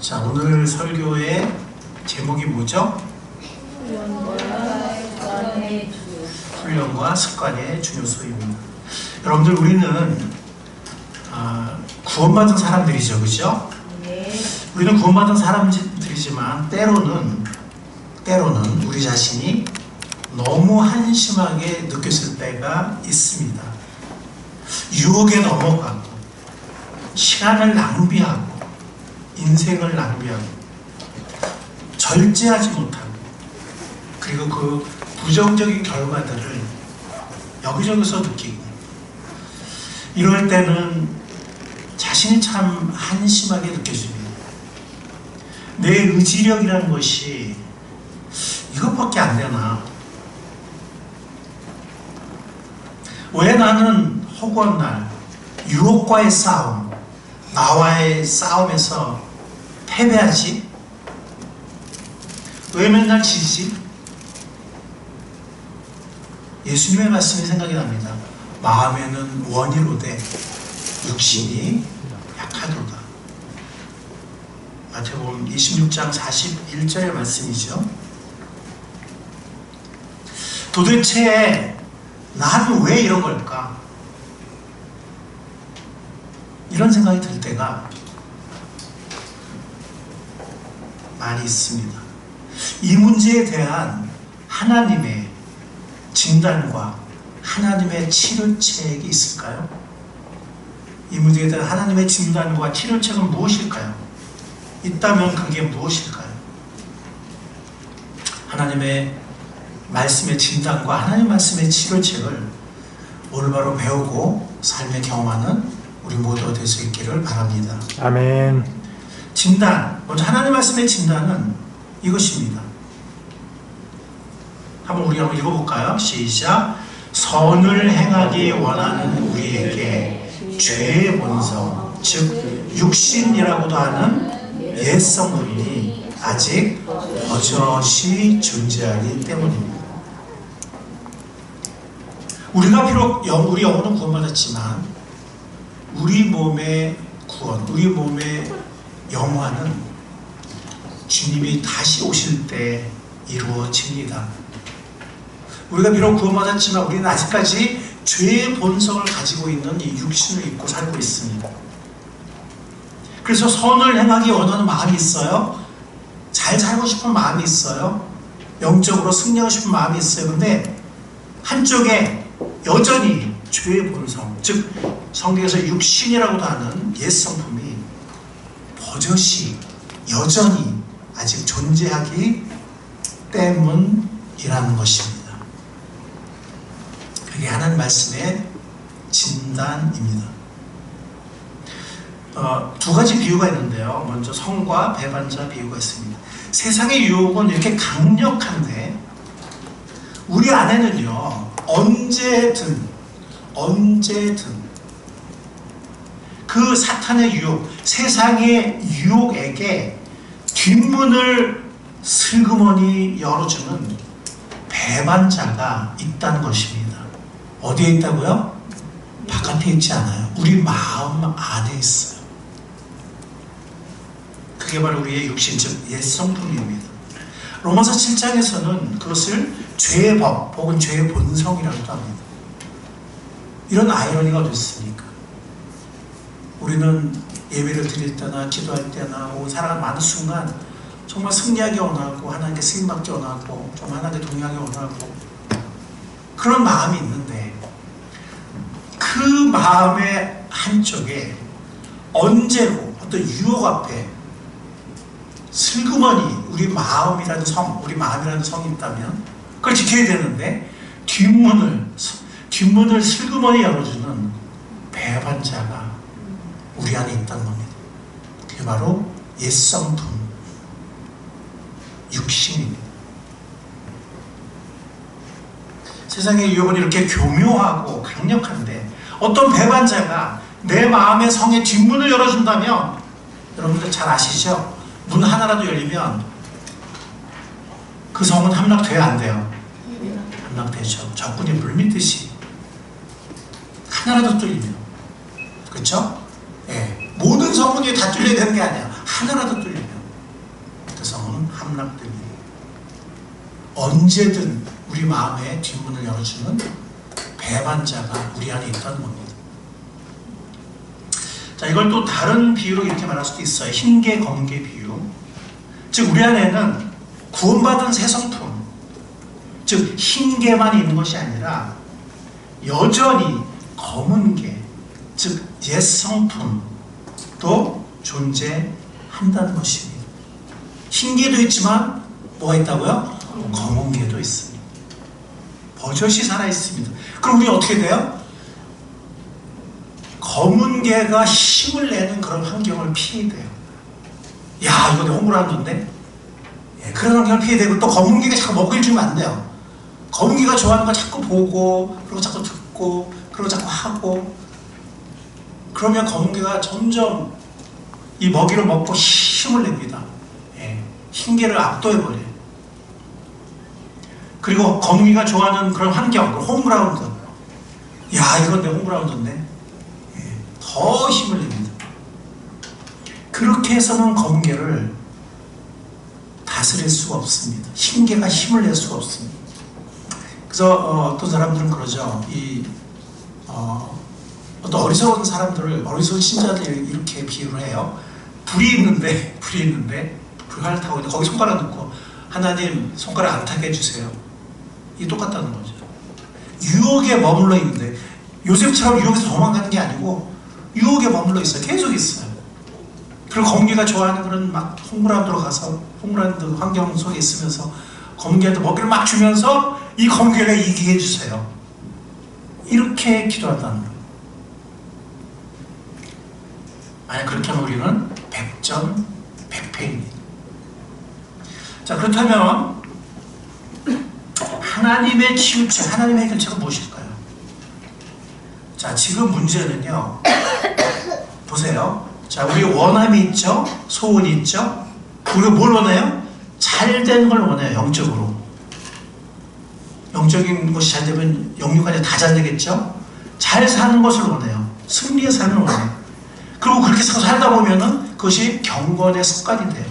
자, 오늘 설교의 제목이 뭐죠? 훈련과 습관의 중요성입니다. 여러분들, 우리는 구원받은 사람들이죠, 그죠? 우리는 구원받은 사람들이지만 때로는 우리 자신이 너무 한심하게 느껴질 때가 있습니다. 유혹에 넘어가고 시간을 낭비하고 인생을 낭비하고 절제하지 못하고 그리고 그 부정적인 결과들을 여기저기서 느끼고 이럴 때는 자신이 참 한심하게 느껴집니다. 내 의지력이라는 것이 이것밖에 안 되나? 왜 나는 허구한 날 유혹과의 싸움, 나와의 싸움에서 패배하지? 왜 맨날 지지? 예수님의 말씀이 생각이 납니다. 마음에는 원이로되 육신이 약하도다. 마태복음 26장 41절의 말씀이죠. 도대체 나는 왜 이런 걸까? 이런 생각이 들 때가 많이 있습니다. 이 문제에 대한 하나님의 진단과 하나님의 치료책이 있을까요? 이 문제에 대한 하나님의 진단과 치료책은 무엇일까요? 있다면 그게 무엇일까요? 하나님의 말씀의 진단과 하나님 말씀의 치료책을 올바로 배우고 삶에 경험하는 우리 모두가 될 수 있기를 바랍니다. 아멘. 진단, 먼저 하나님 말씀의 진단은 이것입니다. 한번 우리 한번 읽어볼까요? 시작. 선을 행하기 원하는 우리에게 죄의 본성, 즉 육신이라고도 하는 옛 성분이 아직 버젓이 존재하기 때문입니다. 우리가 비록 우리 영혼은 구원받았지만 우리 몸의 구원, 우리 몸의 영화는 주님이 다시 오실 때 이루어집니다. 우리가 비록 구원받았지만 우리는 아직까지 죄의 본성을 가지고 있는 이 육신을 입고 살고 있습니다. 그래서 선을 행하기 원하는 마음이 있어요. 잘 살고 싶은 마음이 있어요. 영적으로 승리하고 싶은 마음이 있어요. 근데 한쪽에 여전히 죄의 본성, 즉 성경에서 육신이라고도 하는 옛 성품이 버젓이 여전히 아직 존재하기 때문이라는 것입니다. 그게 하나님 말씀의 진단입니다. 두 가지 비유가 있는데요. 먼저 성과 배반자 비유가 있습니다. 세상의 유혹은 이렇게 강력한데 우리 안에는요, 언제든 그 사탄의 유혹, 세상의 유혹에게 뒷문을 슬그머니 열어주는 배반자가 있다는 것입니다. 어디에 있다고요? 바깥에 있지 않아요. 우리 마음 안에 있어요. 그게 바로 우리의 육신, 즉 옛 성품입니다. 로마서 7장에서는 그것을 죄의 법 혹은 죄의 본성이라고도 합니다. 이런 아이러니가 어디 있습니까? 우리는 예배를 드릴 때나 기도할 때나 혹은 살아가는 많은 순간 정말 승리하기 원하고 하나님께 쓰임받기 원하고 좀 하나님께 동의하기 원하고 그런 마음이 있는데 그 마음의 한쪽에 언제고 어떤 유혹 앞에 슬그머니 우리 마음이라는 성이 있다면 그걸 지켜야 되는데 뒷문을 슬그머니 열어주는 배반자가 우리 안에 있다는 겁니다. 그게 바로 옛 성품, 육신입니다. 세상의 유혹은 이렇게 교묘하고 강력한데 어떤 배반자가 내 마음의 성의 뒷문을 열어준다면 여러분들 잘 아시죠? 문 하나라도 열리면 그 성은 함락돼야 안 돼요? 함락되죠. 적군이 물밀듯이 하나라도 뚫리면, 그렇죠? 예, 모든 성문이 다 뚫려야 되는 게 아니야. 하나라도 뚫리면 함락됩니다. 언제든 우리 마음의 뒷문을 열어주는 배반자가 우리 안에 있다는 겁니다. 자, 이걸 또 다른 비유로 이렇게 말할 수도 있어요. 흰개, 검게 비유. 즉 우리 안에는 구원받은 새 성품, 즉 흰개만 있는 것이 아니라 여전히 검은 개, 즉 옛 성품도 존재한다는 것입니다. 흰개도 있지만 뭐가 있다고요? 검은 개도 있습니다. 버젓이 살아있습니다. 그럼 우리 어떻게 돼요? 검은 개가 힘을 내는 그런 환경을 피해야 돼요. 야, 이거 내 홍보라는데? 예, 그런 환경을 피해야 되고, 또 검은 개가 자꾸 먹일 주면 안 돼요. 검은 개가 좋아하는 거 자꾸 보고, 그리고 자꾸 듣고, 그리고 자꾸 하고, 그러면 검은 개가 점점 이 먹이를 먹고 힘을 냅니다. 예, 흰 개를 압도해버려요. 그리고 검은 개가 좋아하는 그런 환경, 홈그라운드. 야, 이건 내 홈그라운드인데? 더 힘을 냅니다. 그렇게 해서는 검은 개를 다스릴 수가 없습니다. 흰 개가 힘을 낼 수가 없습니다. 그래서 어떤 사람들은 그러죠. 어떤 어리석은 사람들을, 어리석은 신자들을 이렇게 비유를 해요. 불이 있는데 불화를 타고 있는데 거기 손가락 넣고 하나님 손가락 안 타게 해주세요. 이게 똑같다는 거죠. 유혹에 머물러 있는데, 요셉처럼 유혹에서 도망가는 게 아니고 유혹에 머물러 있어요. 계속 있어요. 그리고 검은개가 좋아하는 그런 막 홍구라운드로 가서 홍구라운드 환경 속에 있으면서 검은개한테 먹이를 막 주면서 이 검은개가 이기게 해주세요. 이렇게 기도한다는 거예요. 만약 그렇게 하면 우리는 백전백패입니다. 자, 그렇다면 하나님의 치유책, 하나님의 해결책은 무엇일까요? 자, 지금 문제는요, 보세요. 자, 우리 원함이 있죠? 소원이 있죠? 우리가 뭘 원해요? 잘된 걸 원해요, 영적으로. 영적인 것이 잘 되면 영육간에 다 잘 되겠죠? 잘 사는 것을 원해요. 승리의 삶을 원해요. 그리고 그렇게 살다 보면은 그것이 경건의 습관이 돼요.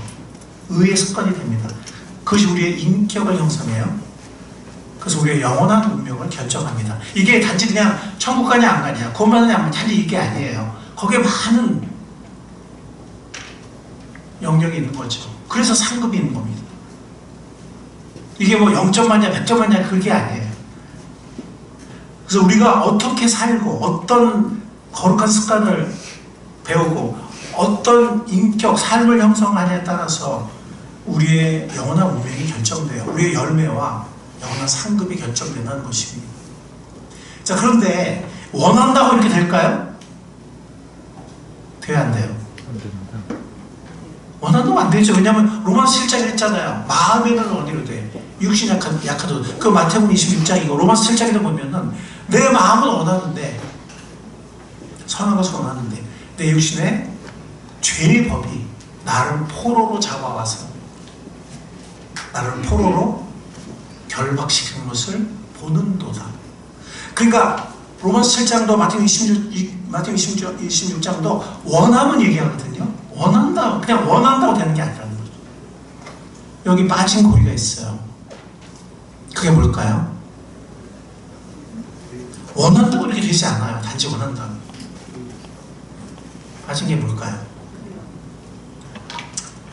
의의 습관이 됩니다. 그것이 우리의 인격을 형성해요. 그래서 우리의 영원한 운명을 결정합니다. 이게 단지 그냥 천국 가냐 안 가냐, 구원받느냐 안 받느냐, 단지 이게 아니에요. 거기에 많은 영역이 있는 거죠. 그래서 상급이 있는 겁니다. 이게 뭐 0점 만이냐 100점 만이냐 그게 아니에요. 그래서 우리가 어떻게 살고 어떤 거룩한 습관을 배우고 어떤 인격, 삶을 형성하냐에 따라서 우리의 영원한 운명이 결정돼요. 우리의 열매와 영원한 상급이 결정된다는 것입니다. 자, 그런데 원한다고 이렇게 될까요? 돼야 안 돼요? 원한다고 안 되죠. 왜냐하면 로마서 7장에 했잖아요. 마음에는 어디로 돼? 육신이 약하도. 그 마태복음 26장이고 로마서 7장에 보면은 내 마음은 원하는데, 선한 것을 원하는데 내 육신의 죄의 법이 나를 포로로 잡아와서 나를 포로로 결박시키는 것을 보는도다. 그러니까 로마서 7장도 마태복음 26장도 원함은 얘기하거든요. 원한다, 그냥 원한다고 되는 게 아니라는 거죠. 여기 빠진 고리가 있어요. 그게 뭘까요? 원한다고 이렇게 되지 않아요. 단지 원한다고. 빠진 게 뭘까요?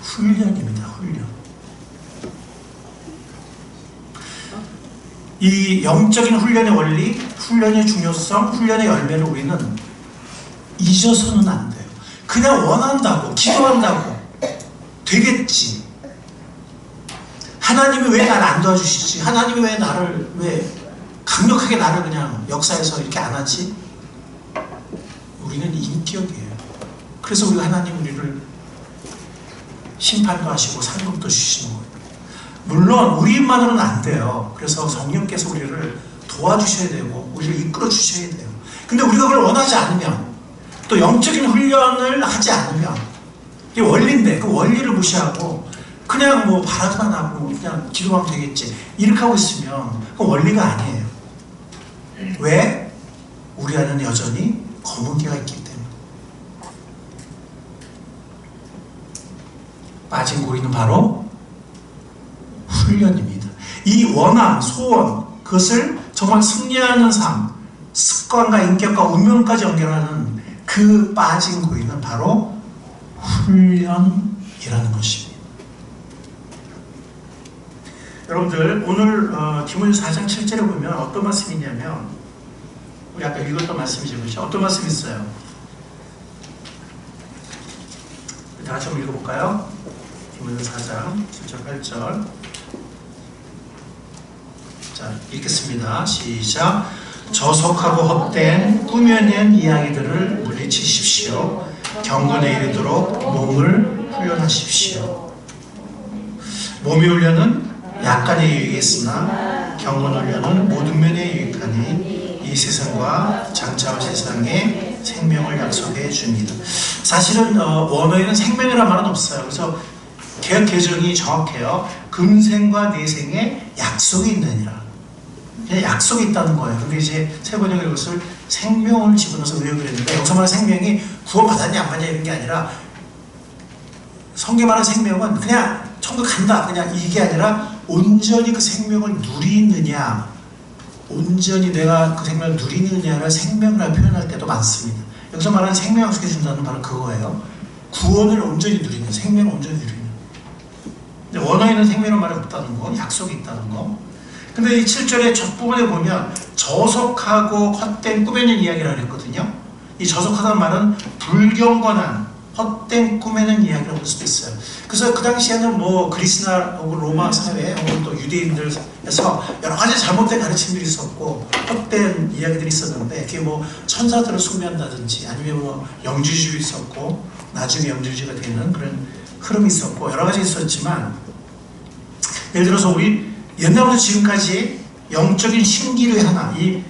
훈련입니다. 훈련. 이 영적인 훈련의 원리, 훈련의 중요성, 훈련의 열매를 우리는 잊어서는 안 돼요. 그냥 원한다고, 기도한다고 되겠지. 하나님이 왜 나를 안 도와주시지? 하나님이 왜 나를, 왜 강력하게 나를 그냥 역사에서 이렇게 안 하지? 우리는 인격이에요. 그래서 우리가 하나님 우리를 심판도 하시고 상급도 주시는 거예요. 물론 우리만으로는 안 돼요. 그래서 성령께서 우리를 도와주셔야 되고 우리를 이끌어 주셔야 돼요. 근데 우리가 그걸 원하지 않으면, 또 영적인 훈련을 하지 않으면, 이게 원리인데 그 원리를 무시하고 그냥 뭐 바라기만 하고 그냥 기도하면 되겠지, 이렇게 하고 있으면 그건 원리가 아니에요. 왜? 우리 안에는 여전히 검은 개가 있기 때문에. 빠진 고리는 바로 훈련입니다. 이 원함, 소원, 그것을 정말 승리하는 삶, 습관과 인격과 운명까지 연결하는 그 빠진 고리는 바로 훈련이라는 것입니다. 여러분들 오늘 디모데후서 4장 7절에 보면 어떤 말씀이 있냐면, 우리 아까 읽었던 말씀이죠, 그렇죠? 어떤 말씀이 있어요? 다 같이 한번 읽어볼까요? 디모데후서 4장 7절 8절. 자, 읽겠습니다. 시작. 저속하고 헛된 꾸며낸 이야기들을 물리치십시오. 경건에 이르도록 몸을 훈련하십시오. 몸의 훈련은 약간의 유익이 있으나 경건 훈련은 모든 면에 유익하니 이 세상과 장차올 세상에 생명을 약속해 줍니다. 사실은 원어에는 생명이라는 말은 없어요. 그래서 개역 개정이 정확해요. 금생과 내생에 약속이 있느니라. 그냥 약속이 있다는 거예요. 근데 이제 새 번역에 이것을 생명을 집어넣어서 의역을 했는데, 여기서 말하는 생명이 구원받았냐 안 받냐 이런 게 아니라, 성경 말하는 생명은 그냥 천국 간다 그냥 이게 아니라 온전히 그 생명을 누리느냐, 온전히 내가 그 생명을 누리느냐를 생명이라고 표현할 때도 많습니다. 여기서 말하는 생명 약속해 준다는 바로 그거예요. 구원을 온전히 누리는, 생명을 온전히 누리는. 근데 원어에는 생명이라는 말이 없다는 거, 약속이 있다는 거. 근데 이 7절의 첫 부분에 보면 저속하고 헛된 꾸며낸 이야기라고 했거든요. 이 저속하다는 말은 불경건한 헛된 꾸며낸 이야기라고 볼 수도 있어요. 그래서 그 당시에는 뭐 그리스나 혹은 로마 사회 혹은 또 유대인들에서 여러 가지 잘못된 가르침들이 있었고 헛된 이야기들이 있었는데, 그게 뭐 천사들을 숭배한다든지 아니면 뭐 영주주의 있었고 나중에 영주주의가 되는 그런 흐름이 있었고 여러 가지 있었지만, 예를 들어서 우리 옛날부터 지금까지 영적인 신기루의 하나, 이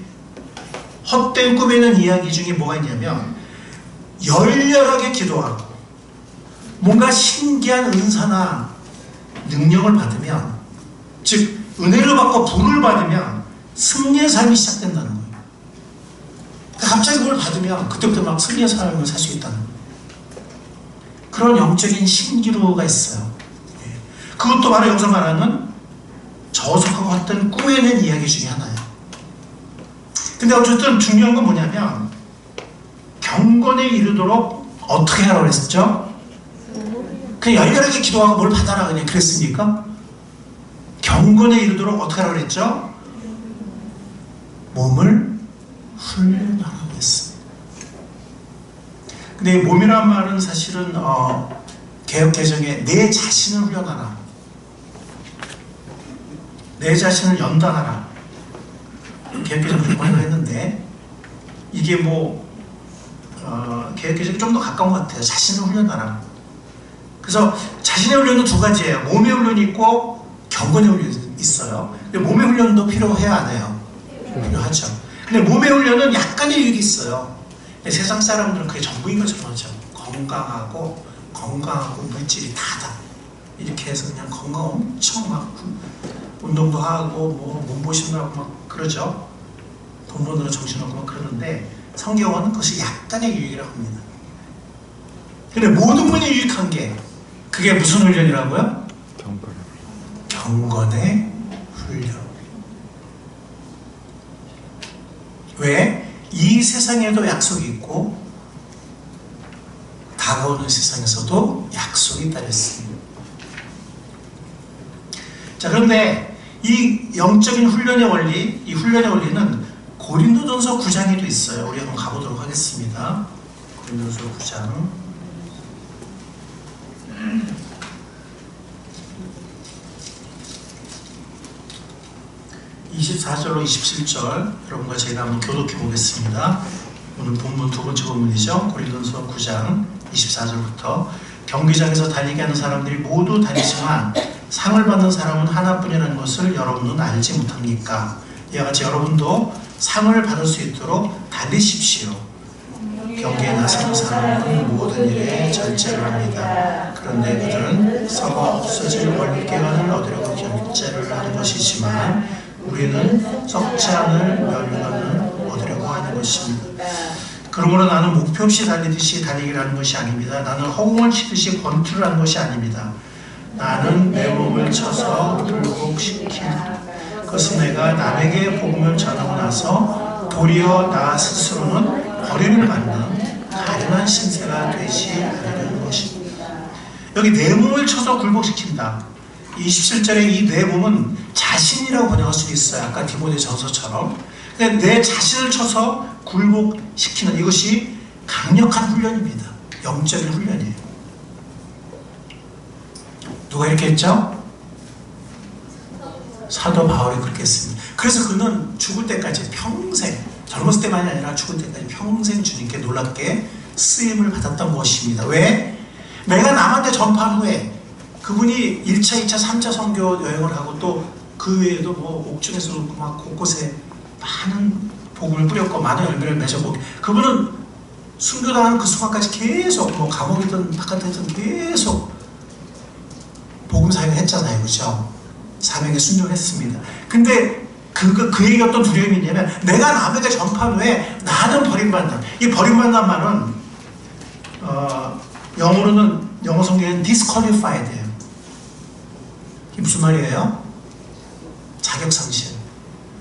헛된 꾸미는 이야기 중에 뭐가 있냐면, 열렬하게 기도하고 뭔가 신기한 은사나 능력을 받으면, 즉 은혜를 받고 불을 받으면 승리의 삶이 시작된다는 거예요. 갑자기 그걸 받으면 그때부터 막 승리의 삶을 살 수 있다는 거예요. 그런 영적인 신기루가 있어요. 그것도 바로 여기서 말하는 저속하고 헛된 꾸며낸 이야기 중에 하나예요. 근데 어쨌든 중요한 건 뭐냐면, 경건에 이르도록 어떻게 하라고 그랬었죠? 그냥 열렬하게 기도하고 뭘 받아라 그냥 그랬습니까? 경건에 이르도록 어떻게 하라고 그랬죠? 몸을 훈련하라고 했습니다. 근데 몸이란 말은 사실은 개역 개정에 내 자신을 훈련하라, 내 자신을 연단하라, 개역 개정 그렇게 많이 했는데, 이게 뭐 개역 개정이 좀 더 가까운 것 같아요. 자신을 훈련하라. 그래서 자신의 훈련은 두 가지예요. 몸의 훈련이 있고 경건의 훈련이 있어요. 근데 몸의 훈련도 필요해야 안 해요? 필요하죠. 근데 몸의 훈련은 약간의 유익이 있어요. 세상 사람들은 그게 전부인 것처럼 하죠. 건강하고 물질이 다다. 이렇게 해서 그냥 건강 엄청 막 운동도 하고 뭐 몸보신도 하고 막 그러죠. 돈 버느라 정신없고 막 그러는데, 성경은 그것이 약간의 유익이라고 합니다. 근데 모든 분이 유익한 게, 그게 무슨 훈련이라고요? 경건의 훈련. 왜? 이 세상에도 약속이 있고 다가오는 세상에서도 약속이 있다 했습니다. 자, 그런데 이 영적인 훈련의 원리, 이 훈련의 원리는 고린도전서 9장에도 있어요. 우리 한번 가보도록 하겠습니다. 고린도전서 9장 24절로 27절 여러분과 제가 한번 교독해 보겠습니다. 오늘 본문 두 번째 본문이죠. 고린도전서 9장 24절부터 경기장에서 달리게 하는 사람들이 모두 다니지만 상을 받는 사람은 하나뿐이라는 것을 여러분은 알지 못합니까? 이와 같이 여러분도 상을 받을 수 있도록 달리십시오. 경기에 나서는 사람은 모든 일에 절제를 합니다. 그런데 그들은 썩어 없어질 월계관을 얻으려고 절제를 하는 것이지만 우리는 썩지 않을 멸관을 얻으려고 하는 것입니다. 그러므로 나는 목표 없이 달리듯이 달리기를 하는 것이 아닙니다. 나는 허공을 치듯이 권투를 하는 것이 아닙니다. 나는 내 몸을 쳐서 굴복시키나. 그것은 내가 남에게 복음을 전하고 나서 도리어 나 스스로는 버림을 받는 가련한 신세가 되지 않으려는 것입니다. 여기 내 몸을 쳐서 굴복시킨다. 27절에 이 내 몸은 자신이라고 번역할 수 있어요. 아까 디모데전서처럼. 내 자신을 쳐서 굴복시키는 이것이 강력한 훈련입니다. 영적인 훈련이에요. 누가 이렇게 했죠? 사도 바울이 그렇게 했습니다. 그래서 그는 죽을 때까지 평생, 젊었을 때만이 아니라 죽을 때까지 평생 주님께 놀랍게 쓰임을 받았던 것입니다. 왜? 내가 남한테 전파한 후에 그분이 1차, 2차, 3차 선교 여행을 하고 또 그 외에도 뭐 옥중에서도 막 곳곳에 많은 복음을 뿌렸고 많은 열매를 맺어보고, 그분은 순교당하는 그 순간까지 계속 뭐 감옥이든 바깥이든 계속 복음 사역을 했잖아요. 그죠? 사명에 순종했습니다. 근데 그에게 어떤 두려움이 있냐면 내가 남에게 전파한 후에 나는 버림받는다. 이 버림받는 말은 영어로는 영어 성경에는 disqualified예요. 이게 무슨 말이에요? 자격상실.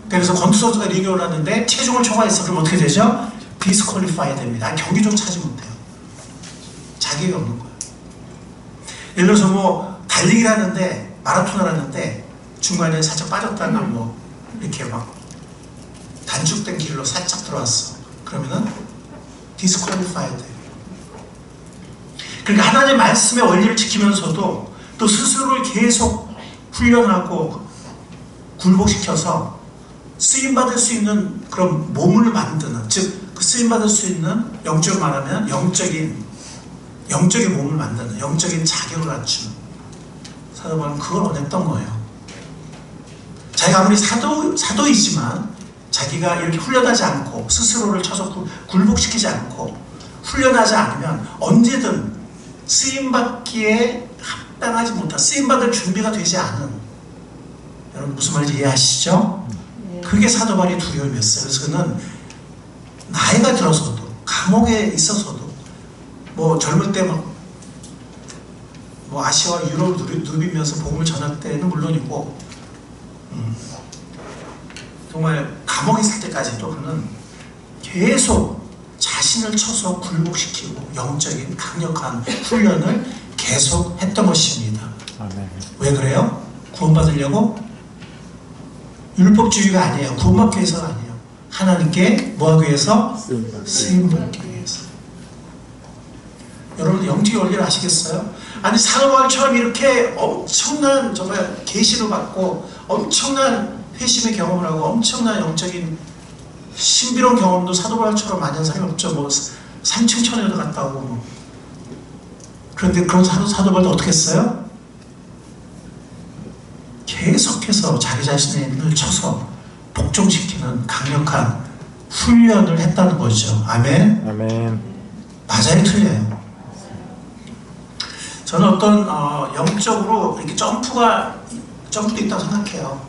그래서 권투선수가 링에 올랐는데 체중을 초과했어. 그럼 어떻게 되죠? disqualify 됩니다. 경기 좀 차지 못해요. 자격이 없는 거예요. 예를 들어서 뭐 달리기를 하는데 마라톤을 하는데 중간에 살짝 빠졌다가 뭐 이렇게 막 단축된 길로 살짝 들어왔어. 그러면은 disqualify 돼요. 그러니까 하나님의 말씀의 원리를 지키면서도 또 스스로를 계속 훈련하고 굴복시켜서 쓰임받을 수 있는 그런 몸을 만드는, 즉 그 쓰임받을 수 있는, 영적으로 말하면 영적인 몸을 만드는, 영적인 자격을 갖추는 사도 바울은 그걸 원했던 거예요. 자기가 아무리 사도이지만 자기가 이렇게 훈련하지 않고 스스로를 쳐서 굴복시키지 않고 훈련하지 않으면 언제든 쓰임받기에 합당하지 못한, 쓰임받을 준비가 되지 않은, 여러분 무슨 말인지 이해하시죠? 그게 사도 바울의 두려움이었어요. 그래서 그는 나이가 들어서도, 감옥에 있어서도, 뭐 젊을 때 막 뭐 아시아와 유럽을 누비면서 복음을 전할 때는 물론이고 정말 감옥에 있을 때까지도 그는 계속 자신을 쳐서 굴복시키고 영적인 강력한 훈련을 계속 했던 것입니다. 아멘. 왜 그래요? 구원받으려고? 율법주의가 아니에요. 구원받기 위해서가 아니에요. 하나님께 뭐하기 위해서? 쓰임받기 위해서. 여러분 영적인 원리를 아시겠어요? 아니 사도 바울처럼 이렇게 엄청난 정말 계시를 받고 엄청난 회심의 경험을 하고 엄청난 영적인 신비로운 경험도 사도 바울처럼 많이 한 사람이 없죠. 뭐 산층천에도 갔다 오고 뭐. 그런데 그런 사도 바울도 어떻게 했어요? 계속해서 자기 자신을 쳐서 복종시키는 강력한 훈련을 했다는 거죠. 아멘. 아멘. 맞아요, 틀려요? 저는 어떤 영적으로 이렇게 점프도 있다고 생각해요.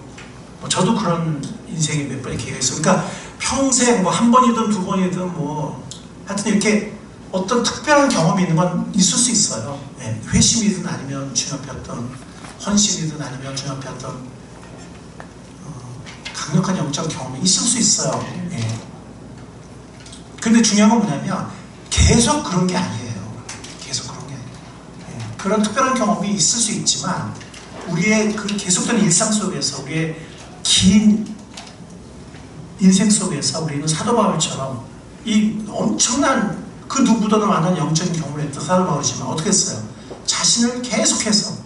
저도 그런 인생이 몇 번의 기회가 있어요. 그러니까 평생 뭐 한 번이든 두 번이든 뭐 하여튼 이렇게 어떤 특별한 경험이 있는 건 있을 수 있어요. 예, 회심이든 아니면 주님 앞에 어떤 헌신이든 아니면 주님 앞에 어떤 강력한 영적 경험이 있을 수 있어요. 예. 근데 중요한 건 뭐냐면 계속 그런 게 아니에요. 계속 그런 게 아니에요. 예. 그런 특별한 경험이 있을 수 있지만 우리의 그 계속되는 일상 속에서, 우리의 긴 인생 속에서 우리는 사도 바울처럼 이 엄청난 그 누구보다도 많은 영적인 경험을 했던 사도 바울이지만 어떻게 했어요? 자신을 계속해서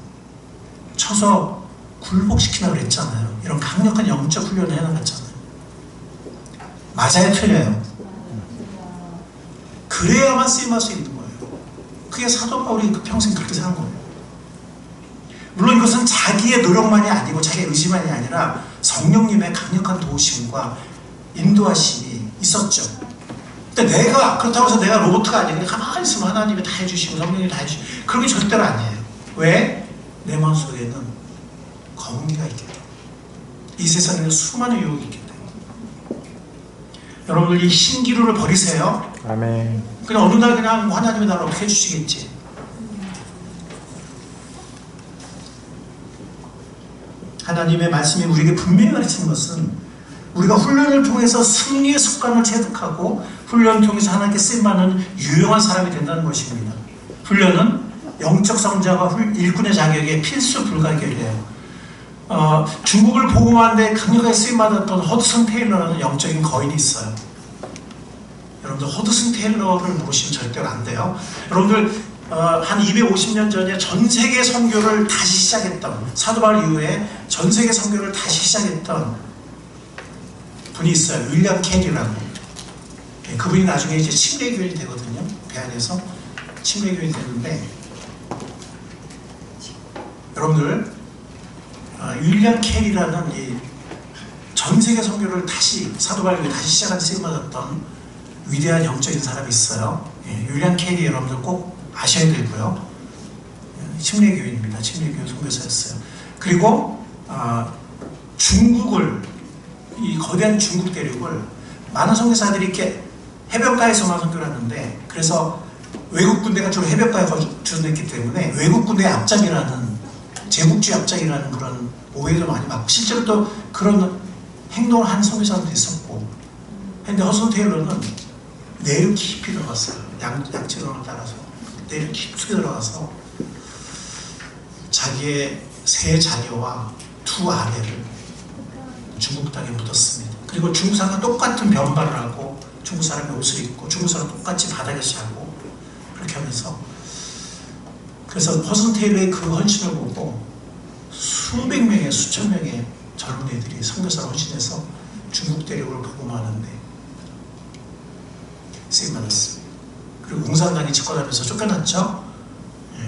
쳐서 굴복시키라고 그랬잖아요. 이런 강력한 영적 훈련을 해나갔잖아요. 맞아요, 틀려요? 그래야만 쓰임할 수 있는 거예요. 그게 사도 바울이 평생 그렇게 사는 거예요. 물론 이것은 자기의 노력만이 아니고 자기의 의지만이 아니라 성령님의 강력한 도우심과 인도하심이 있었죠. 근데 내가 그렇다고 해서 내가 로봇가 아니고 그냥 가만히 있으면 하나님이 다 해주시고 성령님이 다 해주시고 그런 게 절대로 아니에요. 왜? 내 마음속에는 검기가 있기 때문에, 이 세상에는 수많은 유혹이 있기 때문에. 여러분들 이 신기루를 버리세요. 아멘. 그냥 어느 날 그냥 하나님이 나를 어떻게 해주시겠지. 하나님의 말씀이 우리에게 분명히 가르치는 것은 우리가 훈련을 통해서 승리의 습관을 체득하고 훈련을 통해서 하나님께 쓰임받는 유용한 사람이 된다는 것입니다. 훈련은 영적 성장과 일꾼의 자격의 필수 불가결이에요. 중국을 복음하는 데 강력하게 쓰임받았던 허드슨 테일러라는 영적인 거인이 있어요. 여러분들 허드슨 테일러를 모르시면 절대로 안 돼요. 여러분들 한 250년 전에 전 세계 선교를 다시 시작했던, 사도 바울 이후에 전 세계 선교를 다시 시작했던 분이 있어요. 윌리엄 캐리라고. 그분이 나중에 이제 침례교인이 되거든요. 배 안에서 침례교인이 되는데, 여러분들 윌리엄 캐리라는 이 전 세계 선교를 다시 사도 바울이 다시 시작한 쓰임받았던 위대한 영적인 사람이 있어요. 윌리엄 캐리 여러분들 꼭 아셔야 되고요. 침례교인입니다. 침례교인 선교사였어요. 그리고 중국을, 이 거대한 중국 대륙을 많은 선교사들이 이렇게 해변가에서만 선교를 하는데, 그래서 외국 군대가 주로 해변가에 거주했기 때문에 외국 군대의 앞장이라는, 제국주의 앞장이라는 그런 오해도 많이 받고, 실제로 또 그런 행동을 하는 선교사도 있었고. 근데 허슨 테일러는 내륙 깊이 들어갔어요. 양치론을 따라서 내륙 깊이 들어가서 자기의 세 자녀와 두 아내를 중국 땅에 묻었습니다. 그리고 중국 사람과 똑같은 변발을 하고 중국 사람의 옷을 입고 중국 사람 똑같이 바닥에서 자고 그렇게 하면서, 그래서 허슨 테일러의 그 헌신을 보고 수백 명의 수천 명의 젊은 애들이 선교사로 헌신해서 중국 대륙을 복음하는데 쓰임받았습니다. 그리고 공산당이 집권하면서 쫓겨났죠.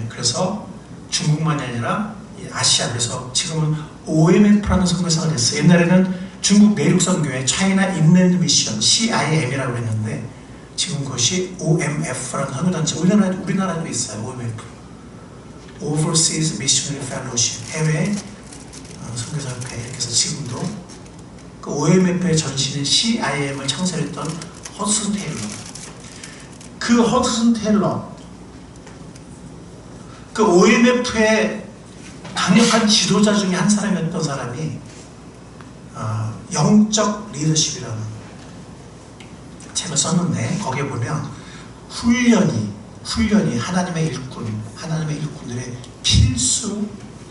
그래서 중국만이 아니라 아시아, 그래서 지금은 OMF라는 선교사가 됐어요. 옛날에는 중국 내륙 선교회 차이나 인랜드 미션 CIM이라고 했는데 지금 그것이 OMF라는 선교단체, 우리나라에도 있어요. OMF, Overseas Missionary Fellowship, 해외 선교사협회. 이렇게 해서 지금도 그 OMF의 전신인 CIM을 창설했던 허드슨 테일러, 그 허드슨 테일러, 그 OMF의 강력한 지도자 중에 한 사람이었던 사람이 영적 리더십이라는 책을 썼는데, 거기에 보면 훈련이 하나님의 일꾼들의 필수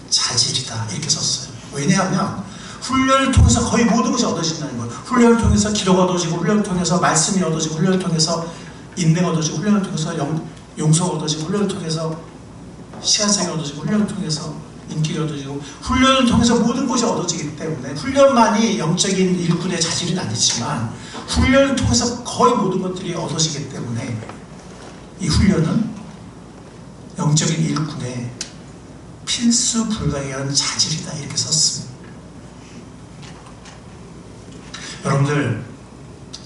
자질이다 이렇게 썼어요. 왜냐하면 훈련을 통해서 거의 모든 것이 얻어진다는 거예요. 훈련을 통해서 기도가 얻어지고, 훈련을 통해서 말씀이 얻어지고, 훈련을 통해서 인내가 얻어지고, 훈련을 통해서 용서가 얻어지고, 훈련을 통해서 시간성이 얻어지고, 훈련을 통해서 인기가 얻어지고, 훈련을 통해서 모든 것이 얻어지기 때문에 훈련만이 영적인 일꾼의 자질은 아니지만 훈련을 통해서 거의 모든 것들이 얻어지기 때문에 이 훈련은 영적인 일꾼의 필수 불가결한 자질이다 이렇게 썼습니다. 여러분들,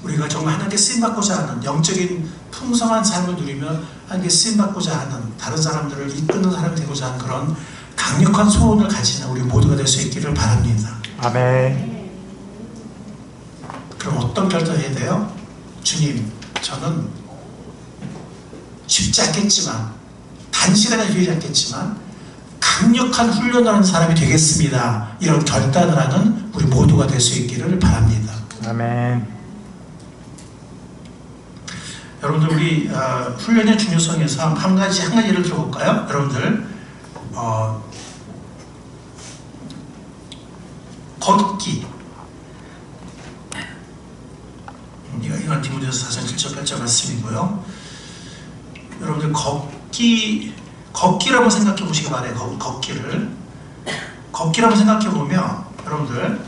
우리가 정말 하나님께 쓰임받고자 하는, 영적인 풍성한 삶을 누리며 하나님께 쓰임받고자 하는, 다른 사람들을 이끄는 사람이 되고자 하는 그런 강력한 소원을 가지는 우리 모두가 될 수 있기를 바랍니다. 아멘. 그럼 어떤 결단해야 돼요? 주님, 저는 쉽지 않겠지만, 단시간에 되지 않겠지만 강력한 훈련을 하는 사람이 되겠습니다. 이런 결단을 하는 우리 모두가 될 수 있기를 바랍니다. 아멘. 여러분들, 우리 훈련의 중요성에서 한 가지 예를 들어볼까요? 여러분들, 걷기. 이건 디모데후서 4장 7절 8절 말씀이고요. 여러분들, 걷기라고 생각해 보시기 바래요. 걷기라고 생각해 보면, 여러분들,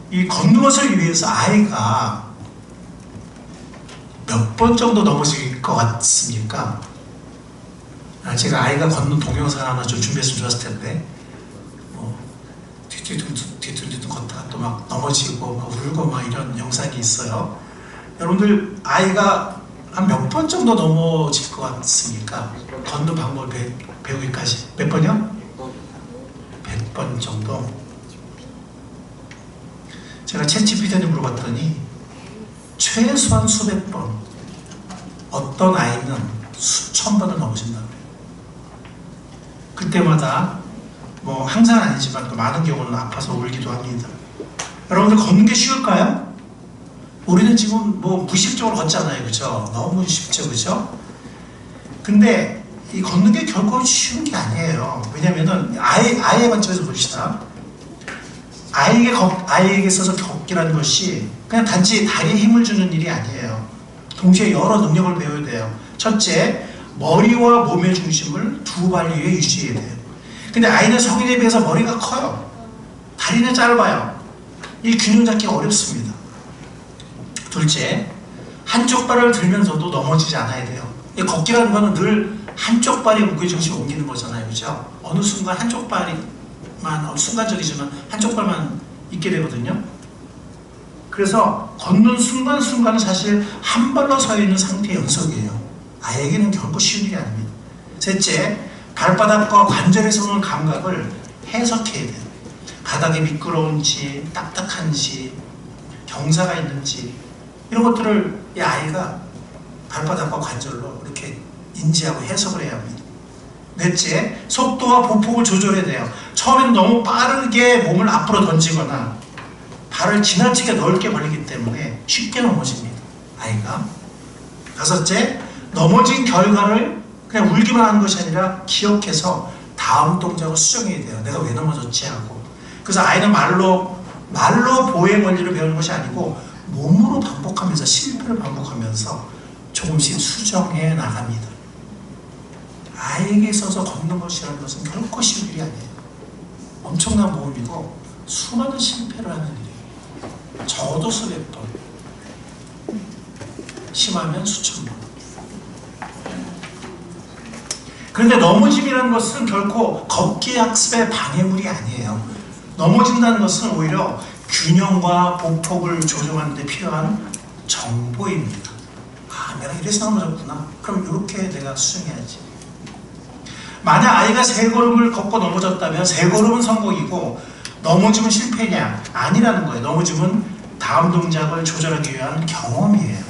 이 걷는 것을 위해서 아이가 몇 번 정도 넘어질 것 같습니까? 제가 아이가 걷는 동영상 하나 좀 준비했으면 좋았을 텐데, 뒤뚱뒤뚱 걷다가 또 막 넘어지고 막 울고 막 이런 영상이 있어요. 여러분들, 아이가 한 몇 번 정도 넘어질 것 같습니까? 걷는 방법을 배우기까지. 몇 번이요? 100번 정도. 제가 챗GPT한테 물어봤더니 최소한 수백 번, 어떤 아이는 수천 번을 넘어진다고 해요. 그때마다 뭐 항상 아니지만 또 많은 경우는 아파서 울기도 합니다. 여러분들 걷는 게 쉬울까요? 우리는 지금 뭐 무의식적으로 걷잖아요, 그죠? 너무 쉽죠, 그죠? 근데 이 걷는 게 결코 쉬운 게 아니에요. 왜냐면은 아이의 관점에서 봅시다. 아이에게 있어서 걷기라는 것이 그냥 단지 다리에 힘을 주는 일이 아니에요. 동시에 여러 능력을 배워야 돼요. 첫째, 머리와 몸의 중심을 두 발 위에 유지해야 돼요. 근데 아이는 성인에 비해서 머리가 커요. 다리는 짧아요. 이 균형 잡기 어렵습니다. 둘째, 한쪽 발을 들면서도 넘어지지 않아야 돼요. 이 걷기라는 거는 늘 한쪽 발에 무게중심을 옮기는 거잖아요, 그죠? 어느 순간 한쪽 발이만, 순간적이지만 한쪽 발만 있게 되거든요. 그래서 걷는 순간순간은 사실 한 발로 서 있는 상태의 연속이에요. 아이에게는 결코 쉬운 일이 아닙니다. 셋째, 발바닥과 관절에서 오는 감각을 해석해야 돼요. 바닥이 미끄러운지, 딱딱한지, 경사가 있는지, 이런 것들을 이 아이가 발바닥과 관절로 이렇게 인지하고 해석을 해야 합니다. 넷째, 속도와 보폭을 조절해야 돼요. 처음에는 너무 빠르게 몸을 앞으로 던지거나 발을 지나치게 넓게 벌리기 때문에 쉽게 넘어집니다, 아이가. 다섯째, 넘어진 결과를 그냥 울기만 하는 것이 아니라 기억해서 다음 동작을 수정해야 돼요. 내가 왜 넘어졌지 하고. 그래서 아이는 말로 보행 원리를 배우는 것이 아니고 몸으로 반복하면서, 실패를 반복하면서 조금씩 수정해 나갑니다. 아이에게 있어서 걷는 것이라는 것은 결코 쉬운 일이 아니에요. 엄청난 모험이고 수많은 실패를 하는 일이에요. 적어도 수백 번, 심하면 수천 번. 그런데 넘어짐이라는 것은 결코 걷기 학습의 방해물이 아니에요. 넘어진다는 것은 오히려 균형과 보폭을 조정하는 데 필요한 정보입니다. 아, 내가 이래서 넘어졌구나. 그럼 이렇게 내가 수정해야지. 만약 아이가 세 걸음을 걷고 넘어졌다면 세 걸음은 성공이고 넘어지면 실패냐? 아니라는 거예요. 넘어지면 다음 동작을 조절하기 위한 경험이에요.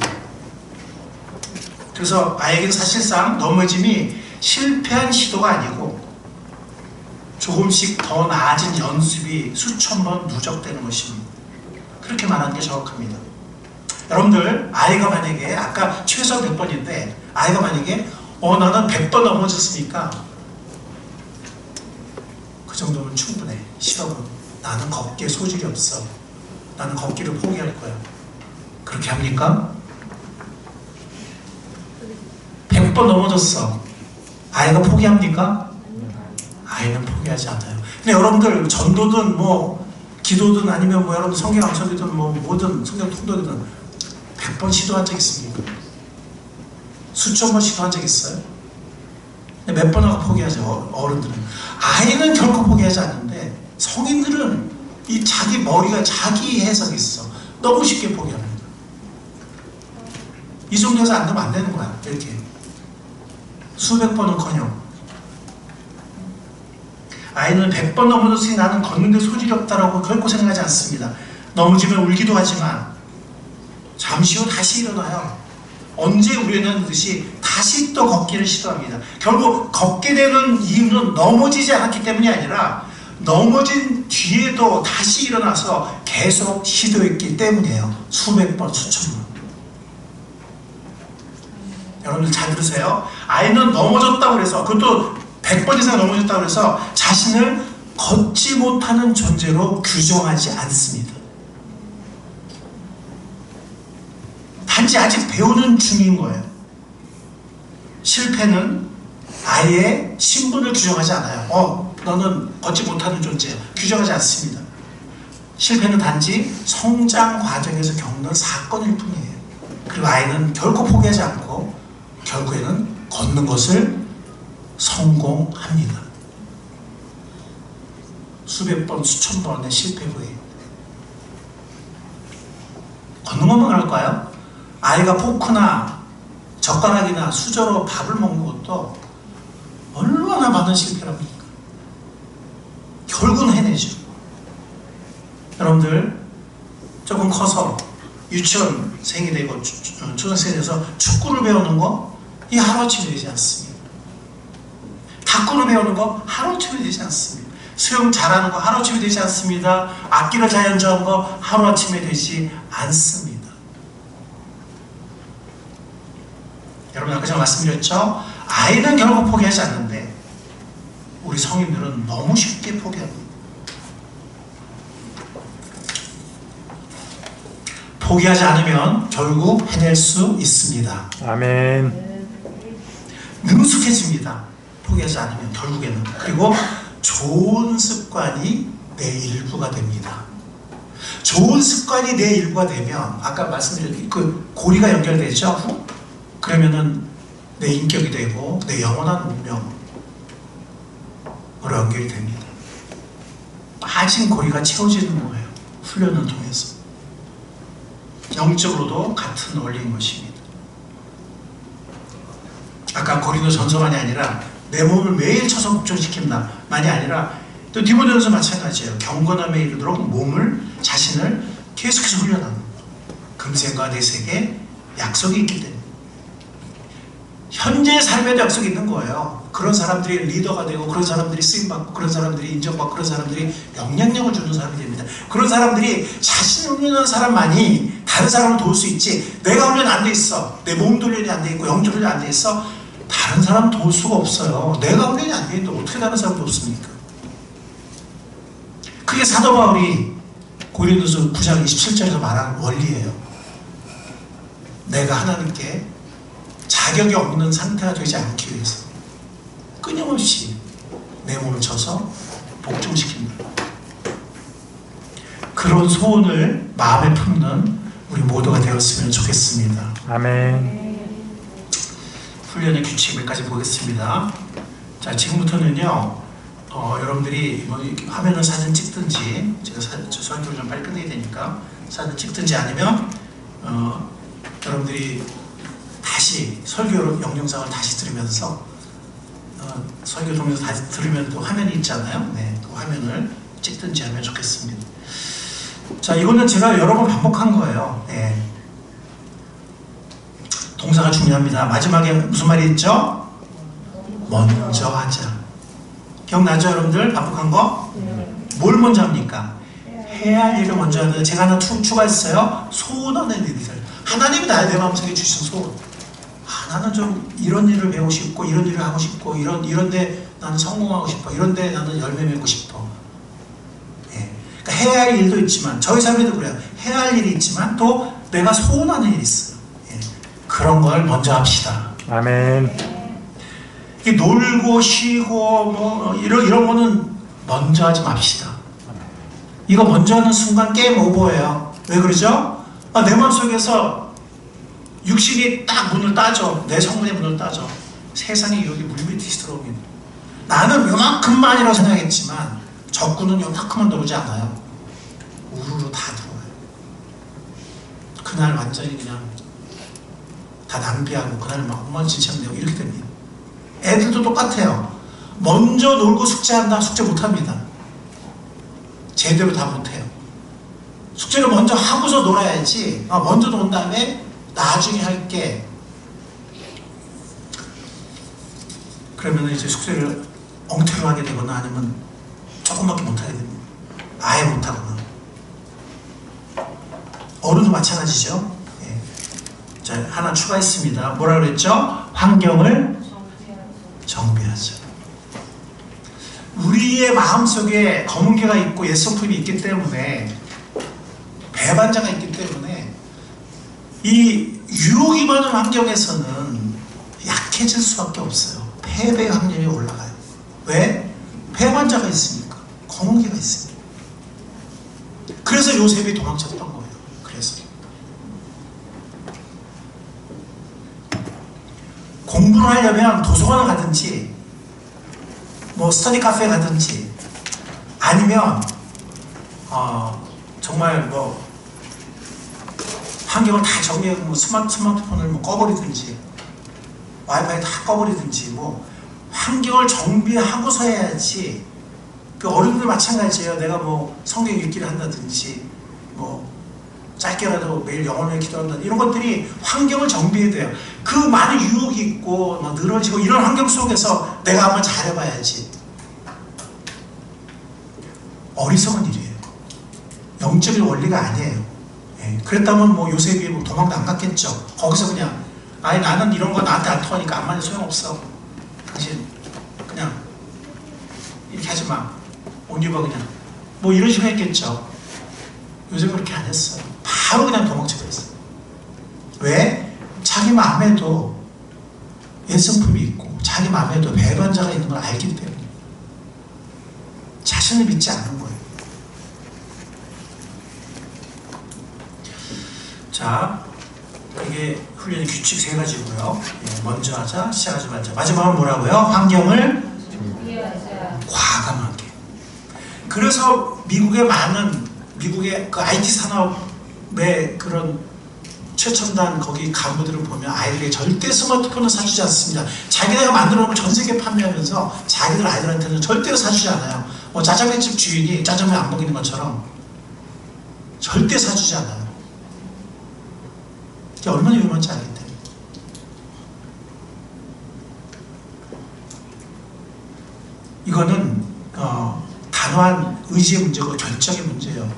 그래서 아이에게는 사실상 넘어짐이 실패한 시도가 아니고 조금씩 더 나아진 연습이 수천 번 누적되는 것입니다. 그렇게 말하는 게 정확합니다. 여러분들, 아이가 만약에 아까 최소 100번인데 아이가 만약에 나는 100번 넘어졌으니까 그 정도면 충분해. 실험은. 나는 걷기에 소질이 없어. 나는 걷기를 포기할 거야. 그렇게 합니까? 100번 넘어졌어. 아이가 포기합니까? 아이는 포기하지 않아요. 근데 여러분들, 전도든 뭐 기도든 아니면 뭐 여러분 성경 암송이든 뭐 뭐든 성경 통독이든 100번 시도한 적 있습니까? 수천 번 시도한 적 있어요? 몇 번 하고 포기하죠, 어른들은. 아이는 결코 포기하지 않는데 성인들은 이 자기 머리가 자기 해석이 있어. 너무 쉽게 포기합니다. 이 정도에서 안 되면 안 되는 거야. 이렇게 수백 번은커녕. 아이는 100번 넘어졌으니 나는 걷는데 소질이 없다라고 결코 생각하지 않습니다. 넘어지면 울기도 하지만 잠시 후 다시 일어나요. 언제 우려는 듯이 다시 또 걷기를 시도합니다. 결국 걷게 되는 이유는 넘어지지 않았기 때문이 아니라 넘어진 뒤에도 다시 일어나서 계속 시도했기 때문이에요. 수백 번, 수천 번. 여러분들 잘 들으세요. 아이는 넘어졌다고 해서, 그것도 100번 이상 넘어졌다고 해서 자신을 걷지 못하는 존재로 규정하지 않습니다. 단지 아직 배우는 중인 거예요. 실패는 아이의 신분을 규정하지 않아요. 너는 걷지 못하는 존재야. 규정하지 않습니다. 실패는 단지 성장 과정에서 겪는 사건일 뿐이에요. 그리고 아이는 결코 포기하지 않고 결국에는 걷는 것을 성공합니다. 수백 번, 수천 번의 실패 후에. 걷는 것만 할까요? 아이가 포크나 젓가락이나 수저로 밥을 먹는 것도 얼마나 많은 실패를 합니까? 결국은 해내죠. 여러분들, 조금 커서 유치원생이 되고 초등생이 돼서 축구를 배우는 거, 이 하루아침에 되지 않습니다. 탁구를 배우는 거 하루아침에 되지 않습니다. 수영 잘하는 거 하루아침에 되지 않습니다. 악기를 잘 연주하는 거 하루아침에 되지 않습니다. 여러분 아까 제가 말씀드렸죠? 아이는 결국 포기하지 않는데 우리 성인들은 너무 쉽게 포기합니다. 포기하지 않으면 결국 해낼 수 있습니다. 아멘. 능숙해집니다. 포기하지 않으면 결국에는. 그리고 좋은 습관이 내 일부가 됩니다. 좋은 습관이 내 일부가 되면 아까 말씀드린 그 고리가 연결되죠? 그러면은 내 인격이 되고 내 영원한 운명으로 연결이 됩니다. 빠진 고리가 채워지는 거예요. 훈련을 통해서. 영적으로도 같은 원리인 것입니다. 아까 고린도전서만이 아니라 내 몸을 매일 쳐서 복종시킨다 만이 아니라 또 디모데전서 마찬가지예요. 경건함에 이르도록 몸을 자신을 계속해서 훈련하는 금생과 내색에 약속이 있기 때문에 현재의 삶에도 약속이 있는 거예요. 그런 사람들이 리더가 되고 그런 사람들이 쓰임받고 그런 사람들이 인정받고 그런 사람들이 영향력을 주는 사람이 됩니다. 그런 사람들이 자신을 훈련하는 사람만이 다른 사람을 도울 수 있지, 내가 훈련 안 돼 있어, 내 몸도 훈련이 안 돼 있고 영적 훈련이 안 돼 있어, 다른 사람 도울 수가 없어요. 내가 훈련이 안 돼 있는데 어떻게 다른 사람 돕습니까? 그게 사도 바울이 고린도서 9장 27절에서 말하는 원리예요. 내가 하나님께 자격이 없는 상태가 되지 않기 위해서 끊임없이 내 몸을 쳐서 복종시킵니다. 그런 소원을 마음에 품는 우리 모두가 되었으면 좋겠습니다. 아멘. 훈련의 규칙 몇 가지 보겠습니다. 자, 지금부터는요, 여러분들이 뭐 화면을 사진 찍든지, 제가 설교를 좀 빨리 끝내야 되니까 사진 찍든지 아니면 여러분들이 다시 설교 영상을 다시 들으면서 설교 동영상 다시 들으면 또 화면이 있잖아요. 네, 그 화면을 찍든지 하면 좋겠습니다. 자, 이거는 제가 여러 번 반복한 거예요. 네. 동사가 중요합니다. 마지막에 무슨 말이 있죠? 먼저 하자. 기억나죠, 여러분들? 반복한 거? 뭘 먼저 합니까? 해야 할 일을 먼저 하는데 제가 하나 추가했어요. 소원하는 일들. 하나님이 내 마음속에 주신 소원. 나는 좀 이런 일을 배우고 싶고 이런 일을 하고 싶고 이런데 나는 성공하고 싶어, 이런데 나는 열매 맺고 싶어. 예. 그러니까 해야 할 일도 있지만 저희 삶에도 그래요. 해야 할 일이 있지만 또 내가 소원하는 일이 있어요. 예. 그런 걸 먼저 합시다. 아멘. 이 놀고 쉬고 뭐 이런 거는 먼저 하지 맙시다. 이거 먼저 하는 순간 게임 오버예요. 왜 그러죠? 내 마음속에서 육신이 딱 문을 따져. 내 성문의 문을 따져. 세상에 여기 물밑이 들어옵니다. 나는 요만큼만이라고 생각했지만 적군은 요만큼만 들어오지 않아요. 우르르 다 들어와요. 그날 완전히 그냥 다 낭비하고 그날 막 엉망진창되고 이렇게 됩니다. 애들도 똑같아요. 먼저 놀고 숙제한다. 숙제 못합니다. 제대로 다 못해요. 숙제를 먼저 하고서 놀아야지. 먼저 논 다음에 나중에 할게. 그러면 이제 숙제를 엉터리로 하게 되거나 아니면 조금밖에 못하게 됩니다. 아예 못하거나. 어른도 마찬가지죠. 예. 자, 하나 추가했습니다. 뭐라 그랬죠? 환경을 정비하죠. 우리의 마음속에 검은개가 있고 옛성품이 있기 때문에, 배반자가 있기 때문에 이 유혹이 많은 환경에서는 약해질 수밖에 없어요. 패배의 확률이 올라가요. 왜? 배반자가 있으니까. 검은개가 있으니까. 그래서 요셉이 도망쳤던 거예요. 그래서 공부를 하려면 도서관을 가든지 뭐 스터디 카페에 가든지 아니면 정말 뭐 환경을 다 정리하고 뭐 스마트폰을 뭐 꺼버리든지 와이파이 다 꺼버리든지 뭐 환경을 정비하고서 해야지. 그 어른들 마찬가지예요. 내가 뭐 성경 읽기를 한다든지 뭐 짧게라도 매일 영혼을 기도한다든지 이런 것들이 환경을 정비해야 돼요. 그 많은 유혹이 있고 막 늘어지고 이런 환경 속에서 내가 한번 잘해봐야지. 어리석은 일이에요. 영적인 원리가 아니에요. 예, 그랬다면 뭐 요셉이 뭐 도망도 안 갔겠죠. 거기서 그냥 아예 나는 이런 거 나한테 안 통하니까 아무 말도 소용없어. 당신 그냥 이렇게 하지 마. 옷 입어 그냥. 뭐 이런 식으로 했겠죠. 요셉은 그렇게 안 했어요. 바로 그냥 도망쳐버렸어요. 왜? 자기 마음에도 예성품이 있고 자기 마음에도 배반자가 있는 걸 알기 때문에 자신을 믿지 않는 거예요. 자, 이게 훈련의 규칙 3가지고요. 예, 먼저 하자, 시작하지 말자. 마지막은 뭐라고요? 환경을 과감하게. 그래서 미국의 그 IT 산업의 그런 최첨단 거기 간부들을 보면 아이들에게 절대 스마트폰을 사주지 않습니다. 자기네가 만들어 놓은 걸 전 세계에 판매하면서 자기들 아이들한테는 절대로 사주지 않아요. 뭐 짜장면집 주인이 짜장면 안 먹이는 것처럼 절대 사주지 않아요. 이게 얼마나 위험한지 알기 때문에. 이거는 단호한 의지의 문제고 결정의 문제예요.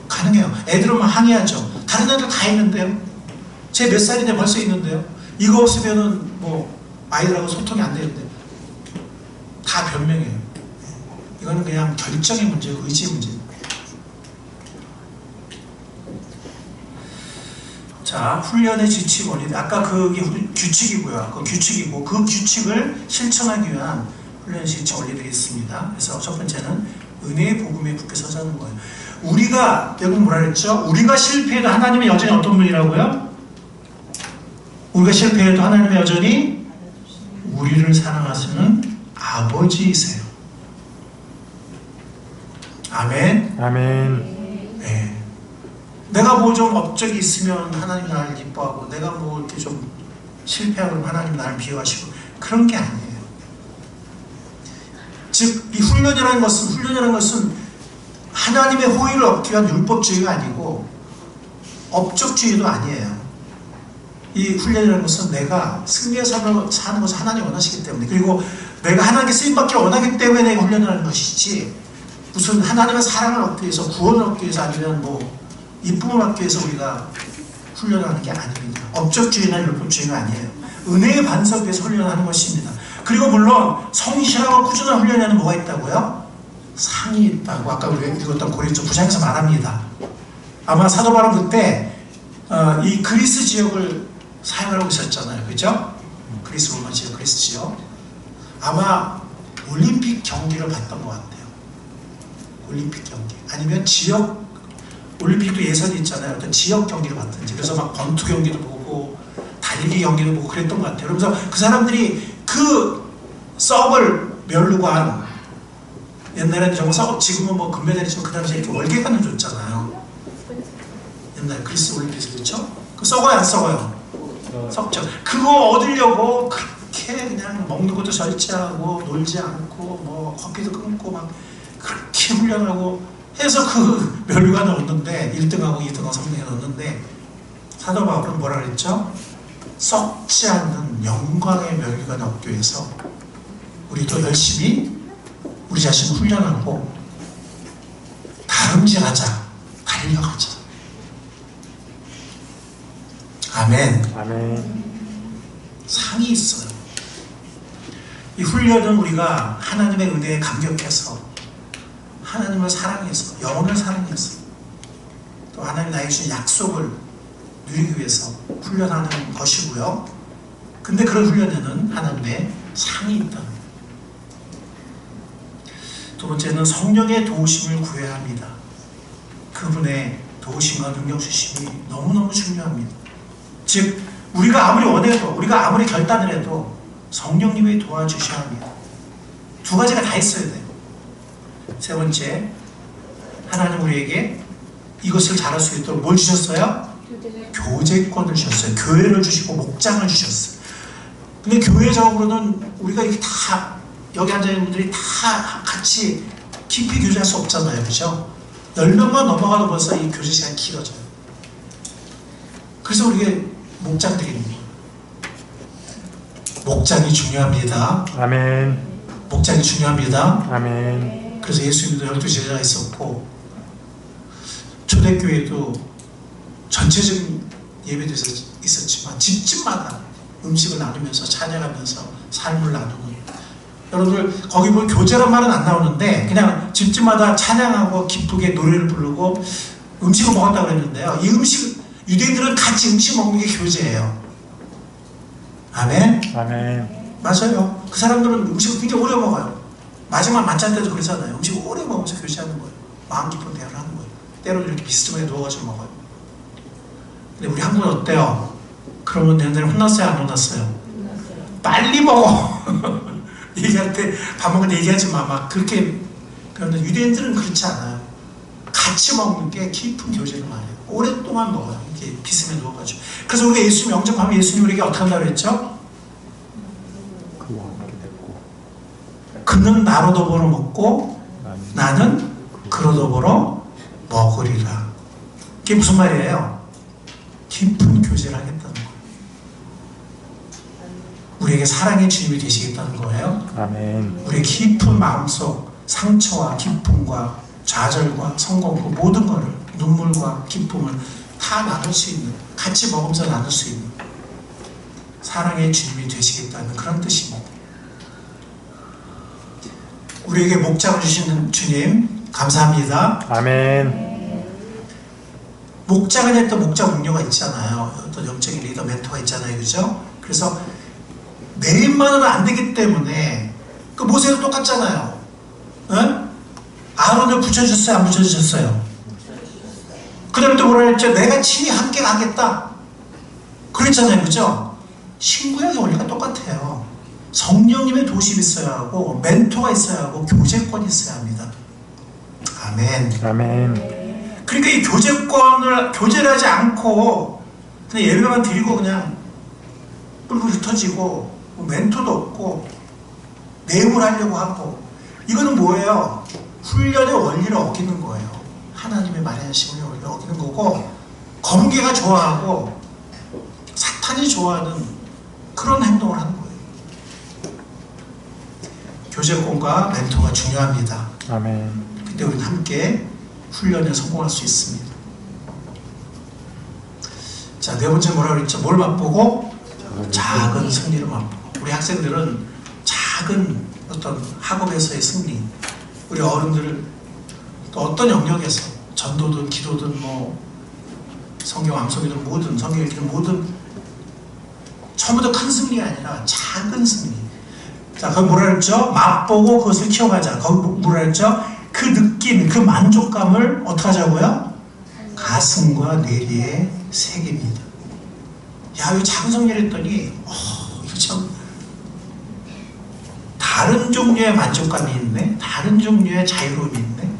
가능해요. 애들은 막 항의하죠. 다른 애들 다 있는데요. 쟤 몇 살인데 벌써 있는데요. 이거 없으면은 뭐 아이들하고 소통이 안 되는데 다 변명해요. 이거는 그냥 결정의 문제고 의지의 문제예요. 자, 훈련의 지침 원리. 아까 그게 규칙이고요. 그 규칙이고 그 규칙을 실천하기 위한 훈련의 지침 원리들이 있습니다. 그래서 첫 번째는 은혜의 복음에 굳게 서자는 거예요. 우리가 여기 뭐라 그랬죠? 우리가 실패해도 하나님은 여전히 어떤 분이라고요? 우리가 실패해도 하나님은 여전히 우리를 사랑하시는 아버지이세요. 아멘. 아멘. 네. 내가 뭐 좀 업적이 있으면 하나님이 나를 기뻐하고 내가 뭐 이렇게 좀 실패하면 하나님 나를 비하하시고 그런 게 아니에요. 즉, 이 훈련이라는 것은 하나님의 호의를 얻기 위한 율법주의가 아니고 업적주의도 아니에요. 이 훈련이라는 것은 내가 승리의 삶을 사는 것을 하나님이 원하시기 때문에, 그리고 내가 하나님께 쓰임받기 원하기 때문에 내가 훈련하는 것이지 무슨 하나님의 사랑을 얻기 위해서, 구원을 얻기 위해서, 아니면 뭐 이쁨을 받기 위해서 우리가 훈련하는 게 아닙니다. 업적주의나 율법주의가 아니에요. 은혜의 반석 위에서 훈련하는 것입니다. 그리고 물론 성실하고 꾸준한 훈련에는 뭐가 있다고요? 상이 있다고 아까 우리가 읽었던 고린도 9장에서 말합니다. 아마 사도 바울 그때 이 그리스 지역을 사용하고 있었잖아요. 그죠? 그리스 로마 지역, 그리스 지역. 아마 올림픽 경기를 봤던 것 같아요. 올림픽 경기. 아니면 지역, 올림픽도 예선이 있잖아요. 어떤 지역 경기를 봤든지. 그래서 막 권투 경기도 보고 달리기 경기도 보고 그랬던 것 같아요. 그러면서 그 사람들이 그 썩을 멸루고 한, 옛날에는 정말 썩, 지금은 뭐 금메달이지만 그 당시에 이렇게 월계관을 줬잖아요. 옛날 그리스 올림픽에서. 그렇죠? 그 썩어요 안 썩어요? 썩죠. 그거 얻으려고 그렇게 그냥 먹는 것도 절제하고 놀지 않고 뭐 커피도 끊고 막 그렇게 훈련하고 해서 그 멸류관을 얻는데 1등하고 2등하고 3등에 얻는데, 사도 바울은 뭐라 그랬죠? 썩지 않는 영광의 멸류관을 얻기 위해서 우리도 열심히 우리 자신을 훈련하고 다름질하자, 달려가자. 아멘. 아멘. 상이 있어요. 이 훈련은 우리가 하나님의 은혜에 감격해서, 하나님을 사랑해서, 영혼을 사랑해서, 또 하나님 나에게 주신 약속을 누리기 위해서 훈련하는 것이고요. 근데 그런 훈련에는 하나님의 상이 있다. 두 번째는 성령의 도우심을 구해야 합니다. 그분의 도우심과 능력 주심이 너무너무 중요합니다. 즉, 우리가 아무리 원해도, 우리가 아무리 결단을 해도 성령님이 도와주셔야 합니다. 두 가지가 다 있어야 돼요. 세 번째, 하나님 우리에게 이것을 잘할 수 있도록 뭘 주셨어요? 교제권을 주셨어요. 교회를 주시고 목장을 주셨어요. 근데 교회적으로는 우리가 이렇게 다, 여기 앉아있는 분들이 다 같이 깊이 교제할 수 없잖아요. 그죠? 10명만 넘어가도 벌써 이 교제 시간이 길어져요. 그래서 우리가 목장드립니다. 목장이 중요합니다. 아멘. 목장이 중요합니다. 아멘. 그래서 예수님도 12제자가 있었고, 초대교회도 전체적인 예배도 있었지만 집집마다 음식을 나누면서 찬양하면서 삶을 나누는, 여러분들 거기 보면 교제란 말은 안 나오는데 그냥 집집마다 찬양하고 기쁘게 노래를 부르고 음식을 먹었다고 그랬는데요, 이 음식, 유대인들은 같이 음식 먹는 게 교제예요. 아멘? 아멘. 맞아요. 그 사람들은 음식을 굉장히 오래 먹어요. 마지막 만찬 때도 그러잖아요. 음식을 오래 먹으면서 교제하는 거예요. 마음 깊은 대화를 하는 거예요. 때로는 이렇게 비스듬하게 누워가지고 먹어요. 근데 우리 한국은 어때요? 그러면 옛날에 혼났어요? 안 혼났어요? 빨리 먹어! 얘기할 때, 밥 먹을 때 얘기하지 마. 막 그렇게. 그런데 유대인들은 그렇지 않아요. 같이 먹는 게 깊은 교제를 많이 해요. 오랫동안 먹어요. 이렇게 비스듬하게 누워가지고. 그래서 우리가 예수님 영접하면 예수님 우리에게 어떻게 한다고 그랬죠? 그와 함께 됐고 그는 나로 더불어 먹고 나는 그로 더불어 먹으리라. 그게 무슨 말이에요? 깊은 교제를 하겠다는 거예요. 우리에게 사랑의 주님이 되시겠다는 거예요. 아멘. 우리의 깊은 마음속 상처와 기쁨과 좌절과 성공, 그 모든 것을, 눈물과 기쁨을 다 나눌 수 있는, 같이 먹으면서 나눌 수 있는 사랑의 주님이 되시겠다는 그런 뜻입니다. 우리에게 목장을 주시는 주님 감사합니다. 아멘. 목장은 또 목장 동료가 있잖아요. 어떤 영적인 리더, 멘토가 있잖아요. 그죠? 그래서 매일만은 안 되기 때문에, 그 모세도 똑같잖아요. 응? 아론을 붙여주셨어요? 안 붙여주셨어요? 그 다음에 또 뭐라 했죠? 내가 친히 함께 가겠다. 그랬잖아요. 그죠? 신구약의 원리가 똑같아요. 성령님의 도심이 있어야 하고, 멘토가 있어야 하고, 교제권이 있어야 합니다. 아멘. 아멘. 그러니까 이 교제를 하지 않고 그냥 예배만 드리고 그냥 뿔뿔 흩어지고 멘토도 없고 내용을 하려고 하고, 이거는 뭐예요? 훈련의 원리를 어기는 거예요. 하나님의 마련하신 원리를 어기는 거고, 검개가 좋아하고 사탄이 좋아하는 그런 행동을 하는 거예요. 교제권과 멘토가 중요합니다. 아멘. 그때 우리는 함께 훈련에 성공할 수 있습니다. 자, 네 번째 뭐라 그랬죠? 뭘 맛보고? 작은 승리를 맛보고. 우리 학생들은 작은 어떤 학업에서의 승리, 우리 어른들은 또 어떤 영역에서 전도든 기도든 뭐 성경 암송이든 뭐든 성경 읽기든 뭐든 처음부터 큰 승리가 아니라 작은 승리. 자, 거기 뭐라 그랬죠? 맛보고 그것을 키워가자. 거기 뭐라 그랬죠? 그 느낌, 그 만족감을 어떻게 하자고요? 가슴과 뇌리에 새깁니다. 야, 이거 작은 승리를 했더니 이거 참 다른 종류의 만족감이 있네, 다른 종류의 자유로움이 있네.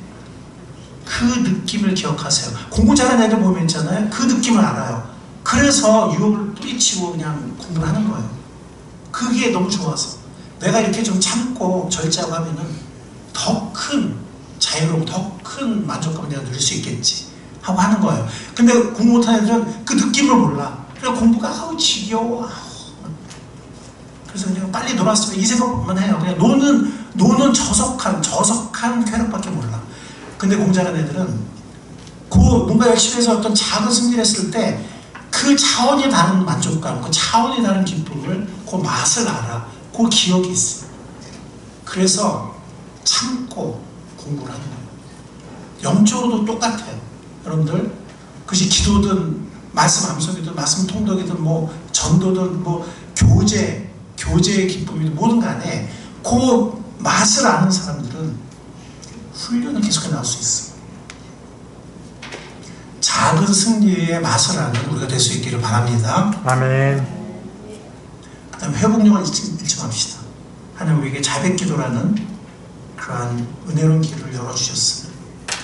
그 느낌을 기억하세요. 공부 잘하는 애들 보면 있잖아요, 그 느낌을 알아요. 그래서 유혹을 뿌리치고 그냥 공부를 하는 거예요. 그게 너무 좋아서 내가 이렇게 좀 참고 절제하고 하면은 더 큰 자유로움, 더 큰 만족감을 내가 누릴 수 있겠지 하고 하는 거예요. 근데 공부 못하는 애들은 그 느낌을 몰라. 그래서 공부가 지겨워. 그래서 그냥 빨리 놀았으면 이 생각만 해요. 그냥 노는 저속한 쾌락밖에 몰라. 근데 공부하는 애들은 그 뭔가 열심히 해서 어떤 작은 승리를 했을 때 그 차원이 다른 만족감, 그 차원이 다른 기쁨을, 그 맛을 알아. 그 기억이 있어. 그래서 참고 공부를 하는 거예요. 영적으로도 똑같아요. 여러분들, 그것이 기도든 말씀 암송이든 말씀 통독이든 뭐 전도든 뭐 교제의 기쁨이든 뭐든 간에 그 맛을 아는 사람들은 훈련을 계속해 나올 수 있어요. 작은 승리의 맛을 아는 우리가 될 수 있기를 바랍니다. 아멘. 그 다음에 회복력을 잃지 맙시다. 하나님 우리에게 자백기도라는 그러한 은혜로운 길을 열어주셨어요.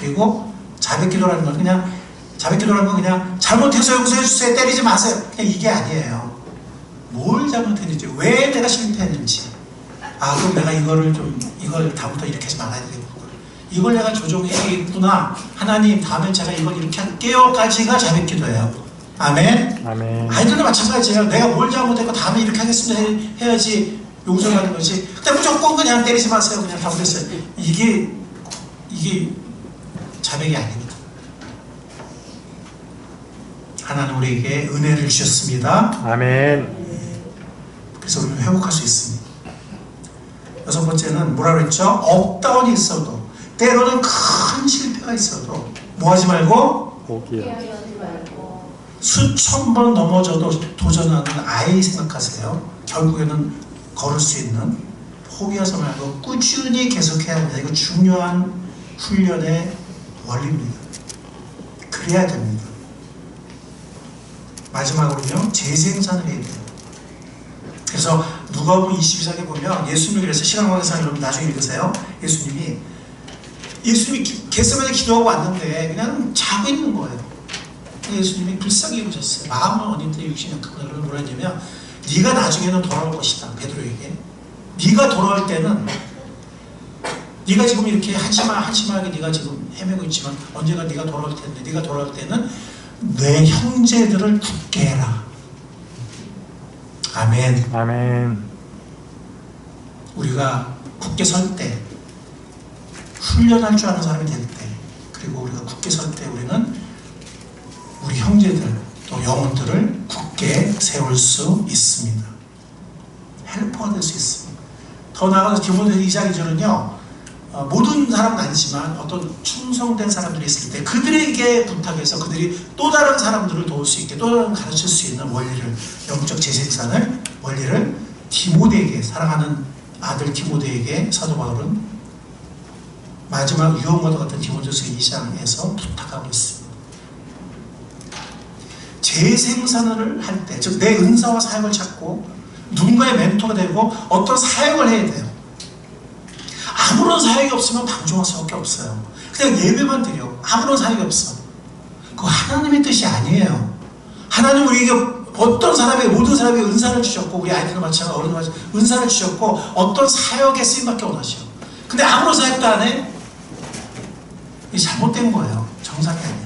그리고 자백기도라는 건 그냥 잘못해서 용서해주세요, 때리지 마세요, 그냥 이게 아니에요. 뭘 잘못했는지, 왜 내가 실패했는지, 그럼 내가 이걸 다음부터 이렇게 하지 말아야 되겠구나, 이걸 내가 조정해야겠구나, 하나님 다음에 제가 이걸 이렇게 할게요까지가 자백기도예요. 아멘. 아멘. 아이들도 마찬가지예요. 내가 뭘 잘못했고 다음에 이렇게 하겠습니다 해야지 용서를 하는 거지. 근데 무조건 그냥 때리지 마세요, 그냥 다 그랬어요, 이게 이게 자백이 아닙니다. 하나님 우리에게 은혜를 주셨습니다. 아멘. 그래서 우리는 회복할 수 있습니다. 여섯 번째는 뭐라 그랬죠? 업다운이 있어도, 때로는 큰 실패가 있어도 뭐 하지 말고? 포기야. 수천 번 넘어져도 도전하는 아이 생각하세요. 결국에는 걸을 수 있는, 포기하지 말고 꾸준히 계속해야 합니다. 이거 중요한 훈련의 원리입니다. 그래야 됩니다. 마지막으로는요, 재생산을 해야 돼요. 그래서 누가복음 22장에 보면 예수님이 그래서 신앙왕에서 여러분 나중에 읽으세요. 예수님이 겟세마네 기도하고 왔는데 그냥 자고 있는 거예요. 예수님이 불쌍히 여기셨어요. 마음은 어린데 육신은 크구나. 그러면 뭐라 했냐면, 네가 나중에는 돌아올 것이다. 베드로에게. 네가 돌아올 때는, 네가 지금 이렇게 한심하게 네가 지금 헤매고 있지만 언젠가 네가 돌아올 텐데, 네가 돌아올 때는 내 형제들을 굳게 해라. 아멘. 아멘. 우리가 굳게 설 때, 훈련할 줄 아는 사람이 될 때, 그리고 우리가 굳게 설 때 우리는 우리 형제들 또 영혼들을 굳게 세울 수 있습니다. 헬퍼가 될 수 있습니다. 더 나아가서 디모데 2장 2절은요, 모든 사람은 아니지만 어떤 충성된 사람들이 있을 때 그들에게 부탁해서 그들이 또 다른 사람들을 도울 수 있게, 또 다른 가르칠 수 있는 원리를, 영적 재생산을, 원리를 디모데에게, 사랑하는 아들 디모데에게 사도 바울은 마지막 유언과도 같은 디모데후서 2장에서 부탁하고 있습니다. 재생산을 할 때, 즉 내 은사와 사역을 찾고 누군가의 멘토가 되고 어떤 사역을 해야 돼요. 아무런 사역이 없으면 방종할 수밖에 없어요. 그냥 예배만 드려. 아무런 사역이 없어. 그거 하나님의 뜻이 아니에요. 하나님 우리에게 어떤 사람에게, 모든 사람에게 은사를 주셨고, 우리 아이들도 마찬가지고 어른도 마찬가지고 은사를 주셨고 어떤 사역에 쓰임받게 원하셔. 근데 아무런 사역도 안 해? 이게 잘못된 거예요. 정상이 아니에요.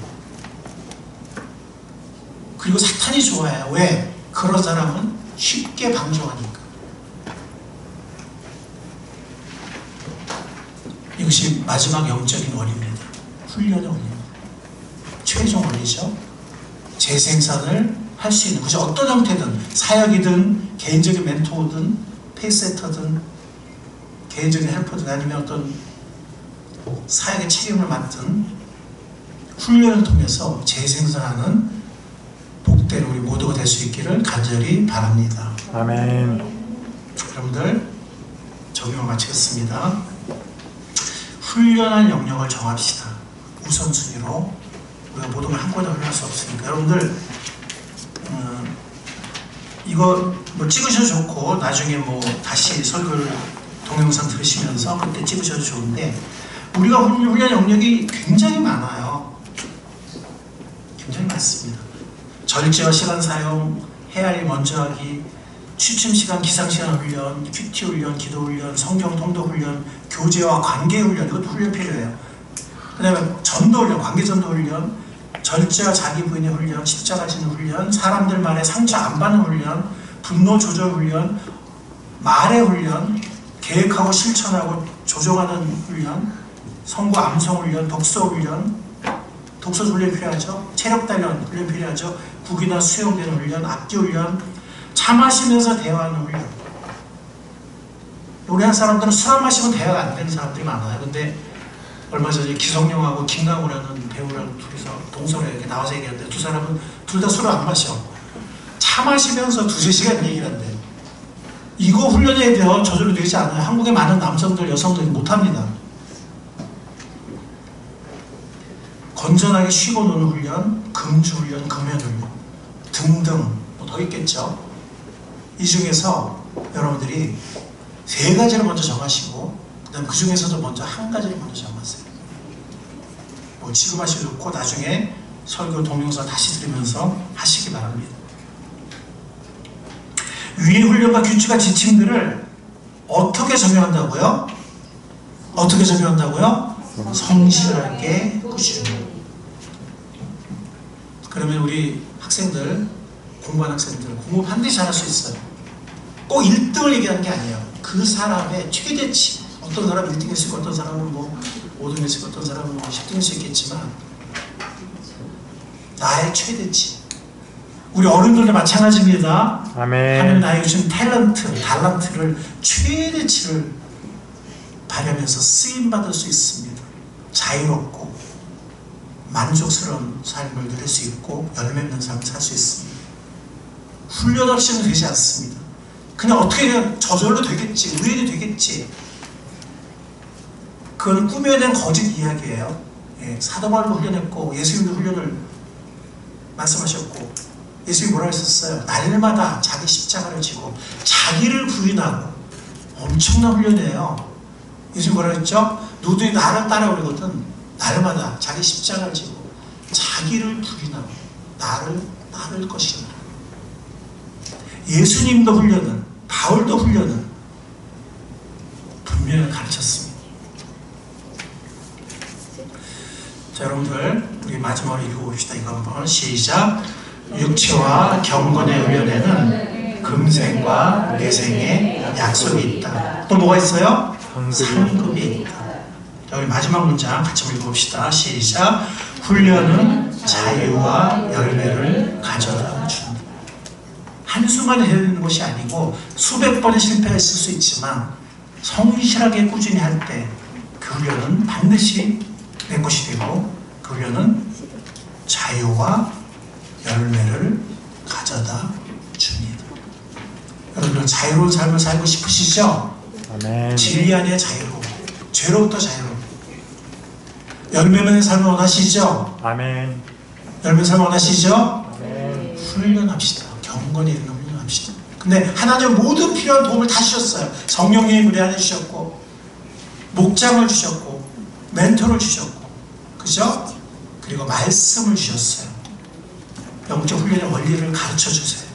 그리고 사탄이 좋아해요. 왜? 그런 사람은 쉽게 방종하니까. 이것이 마지막 영적인 원리입니다. 훈련의 원리입니다. 최종 원리죠. 재생산을 할 수 있는, 그죠? 어떤 형태든, 사역이든 개인적인 멘토든 페이스세터든 개인적인 헬퍼든 아니면 어떤 사역의 책임을 맡은 훈련을 통해서 재생산하는 복된 우리 모두가 될 수 있기를 간절히 바랍니다. 아멘. 여러분들, 적용을 마치겠습니다. 훈련할 영역을 정합시다. 우선순위로. 우리가 모든 걸 한꺼번에 훈련할 수 없으니까. 여러분들, 이거 뭐 찍으셔도 좋고, 나중에 뭐 다시 설교를 동영상 들으시면서 그때 찍으셔도 좋은데, 우리가 훈련 영역이 굉장히 많아요. 굉장히 많습니다. 절제와 시간 사용, 해야 할 일 먼저 하기, 취침 시간, 기상 시간 훈련, 큐티 훈련, 기도 훈련, 성경 통독 훈련, 교제와 관계 훈련, 이것도 훈련 필요해요. 그 다음에 전도 훈련, 관계 전도 훈련, 절제와 자기 부인의 훈련, 십자가 지는 훈련, 사람들 말에 상처 안 받는 훈련, 분노 조절 훈련, 말의 훈련, 계획하고 실천하고 조정하는 훈련, 선고 암송 훈련, 독서 훈련, 독서 훈련 필요하죠. 체력 단련 훈련 필요하죠. 국이나 수용되는 훈련, 악기 훈련, 차 마시면서 대화하는 훈련. 우리 한 사람들은 술 안 마시면 대화가 안 되는 사람들이 많아요. 근데 얼마 전에 기성용하고 김강우라는 배우랑 둘이서 동서로 이렇게 나와서 얘기하는데, 두 사람은 둘 다 술을 안 마셔. 차 마시면서 두세 시간 얘기를 한대요. 이거 훈련해야 돼요. 저절로 되지 않아요. 한국의 많은 남성들, 여성들이 못합니다. 건전하게 쉬고 노는 훈련, 금주 훈련, 금연 훈련 등등 뭐 더 있겠죠. 이 중에서 여러분들이 세 가지를 먼저 정하시고, 그 다음 그 중에서도 먼저 한 가지를 먼저 정하세요. 뭐 지금 하셔도 좋고 나중에 설교 동영상 다시 들으면서 하시기 바랍니다. 위의 훈련과 규칙과 지침들을 어떻게 적용한다고요? 어떻게 적용한다고요? 성실하게 꾸준히. 그러면 우리 학생들, 공부하는 학생들 공부 반드시 잘할 수 있어요. 꼭 1등을 얘기하는 게 아니에요. 그 사람의 최대치. 어떤 사람은 1등 했을 거, 어떤 사람은 뭐 모든 것이 어떤 사람은 힘들 수 있겠지만 나의 최대치. 우리 어른들도 마찬가지입니다. 아멘. 하나님 나에게 주신 달란트를 최대치를 발휘하면서 쓰임받을 수 있습니다. 자유롭고 만족스러운 삶을 누릴 수 있고 열매 맺는 삶을 살 수 있습니다. 훈련 없이는 되지 않습니다. 그냥 어떻게든 저절로 되겠지, 우연히 되겠지. 그건 꾸며낸 거짓 이야기예요. 사도 바울도 훈련했고 예수님도 훈련을 말씀하셨고, 예수님이 뭐라고 했었어요? 날마다 자기 십자가를 지고 자기를 부인하고. 엄청난 훈련이에요. 예수님이 뭐라고 했죠? 누구들이 나를 따라오려거든 날마다 자기 십자가를 지고 자기를 부인하고 나를 따를 것이다. 예수님도 훈련은, 바울도 훈련은 분명히 가르쳤습니다. 자, 여러분들 우리 마지막으로 읽어봅시다. 이거 한번 시작. 육체와 경건의 훈련에는 금생과 내생의 약속이 있다. 또 뭐가 있어요? 상급이 있다. 자, 우리 마지막 문장 같이 읽어봅시다. 시작. 훈련은 자유와 열매를 가져다 준다. 한순간에 되는 것이 아니고 수백 번의 실패가 있을 수 있지만 성실하게 꾸준히 할 때 그 훈련은 반드시 내 것이 되고 그 훈련은 자유와 열매를 가져다 줍니다. 여러분들 자유로운 삶을 살고 싶으시죠? 아멘. 진리 안에 자유로워, 죄로부터 자유로워. 열매 맺는 삶을 원하시죠? 아멘. 열매 삶을 원하시죠? 아멘. 훈련합시다. 경건히 있는 훈련합시다. 근데 하나님 모든 필요한 도움을 다 주셨어요. 성령님이 우리 안에 주셨고, 목장을 주셨고, 멘토를 주셨고, 그죠? 그리고 말씀을 주셨어요. 영적 훈련의 원리를 가르쳐 주세요.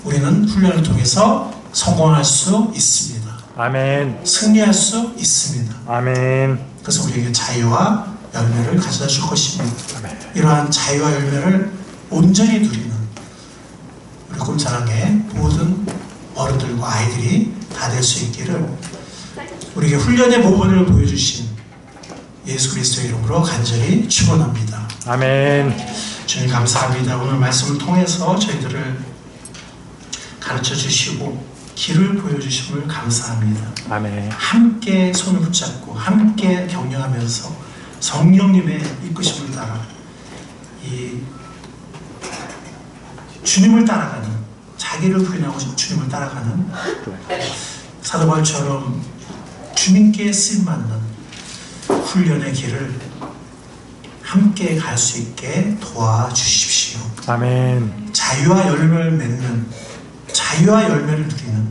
우리는 훈련을 통해서 성공할 수 있습니다. 아멘. 승리할 수 있습니다. 아멘. 그래서 우리에게 자유와 열매를 가져다 줄 것입니다. 아멘. 이러한 자유와 열매를 온전히 누리는 우리 꿈사랑의 모든 어른들과 아이들이 다 될 수 있기를 우리에게 훈련의 모범을 보여주신 예수 그리스도의 이름으로 간절히 축원합니다. 아멘. 주님 감사합니다. 오늘 말씀을 통해서 저희들을 가르쳐 주시고 길을 보여주심을 감사합니다. 아멘. 함께 손을 붙잡고 함께 격려하면서 성령님의 이끄심을 따라 이 주님을 따라가는, 자기를 부인하고 주님을 따라가는 사도 바울처럼 주님께 쓰임받는 훈련의 길을 함께 갈 수 있게 도와주십시오. 아멘. 자유와 열매를 맺는, 자유와 열매를 누리는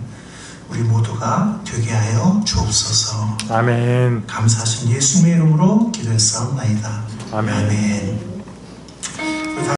우리 모두가 되게 하여 주옵소서. 아멘. 감사하신 예수님의 이름으로 기도했사옵나이다. 아멘. 아멘.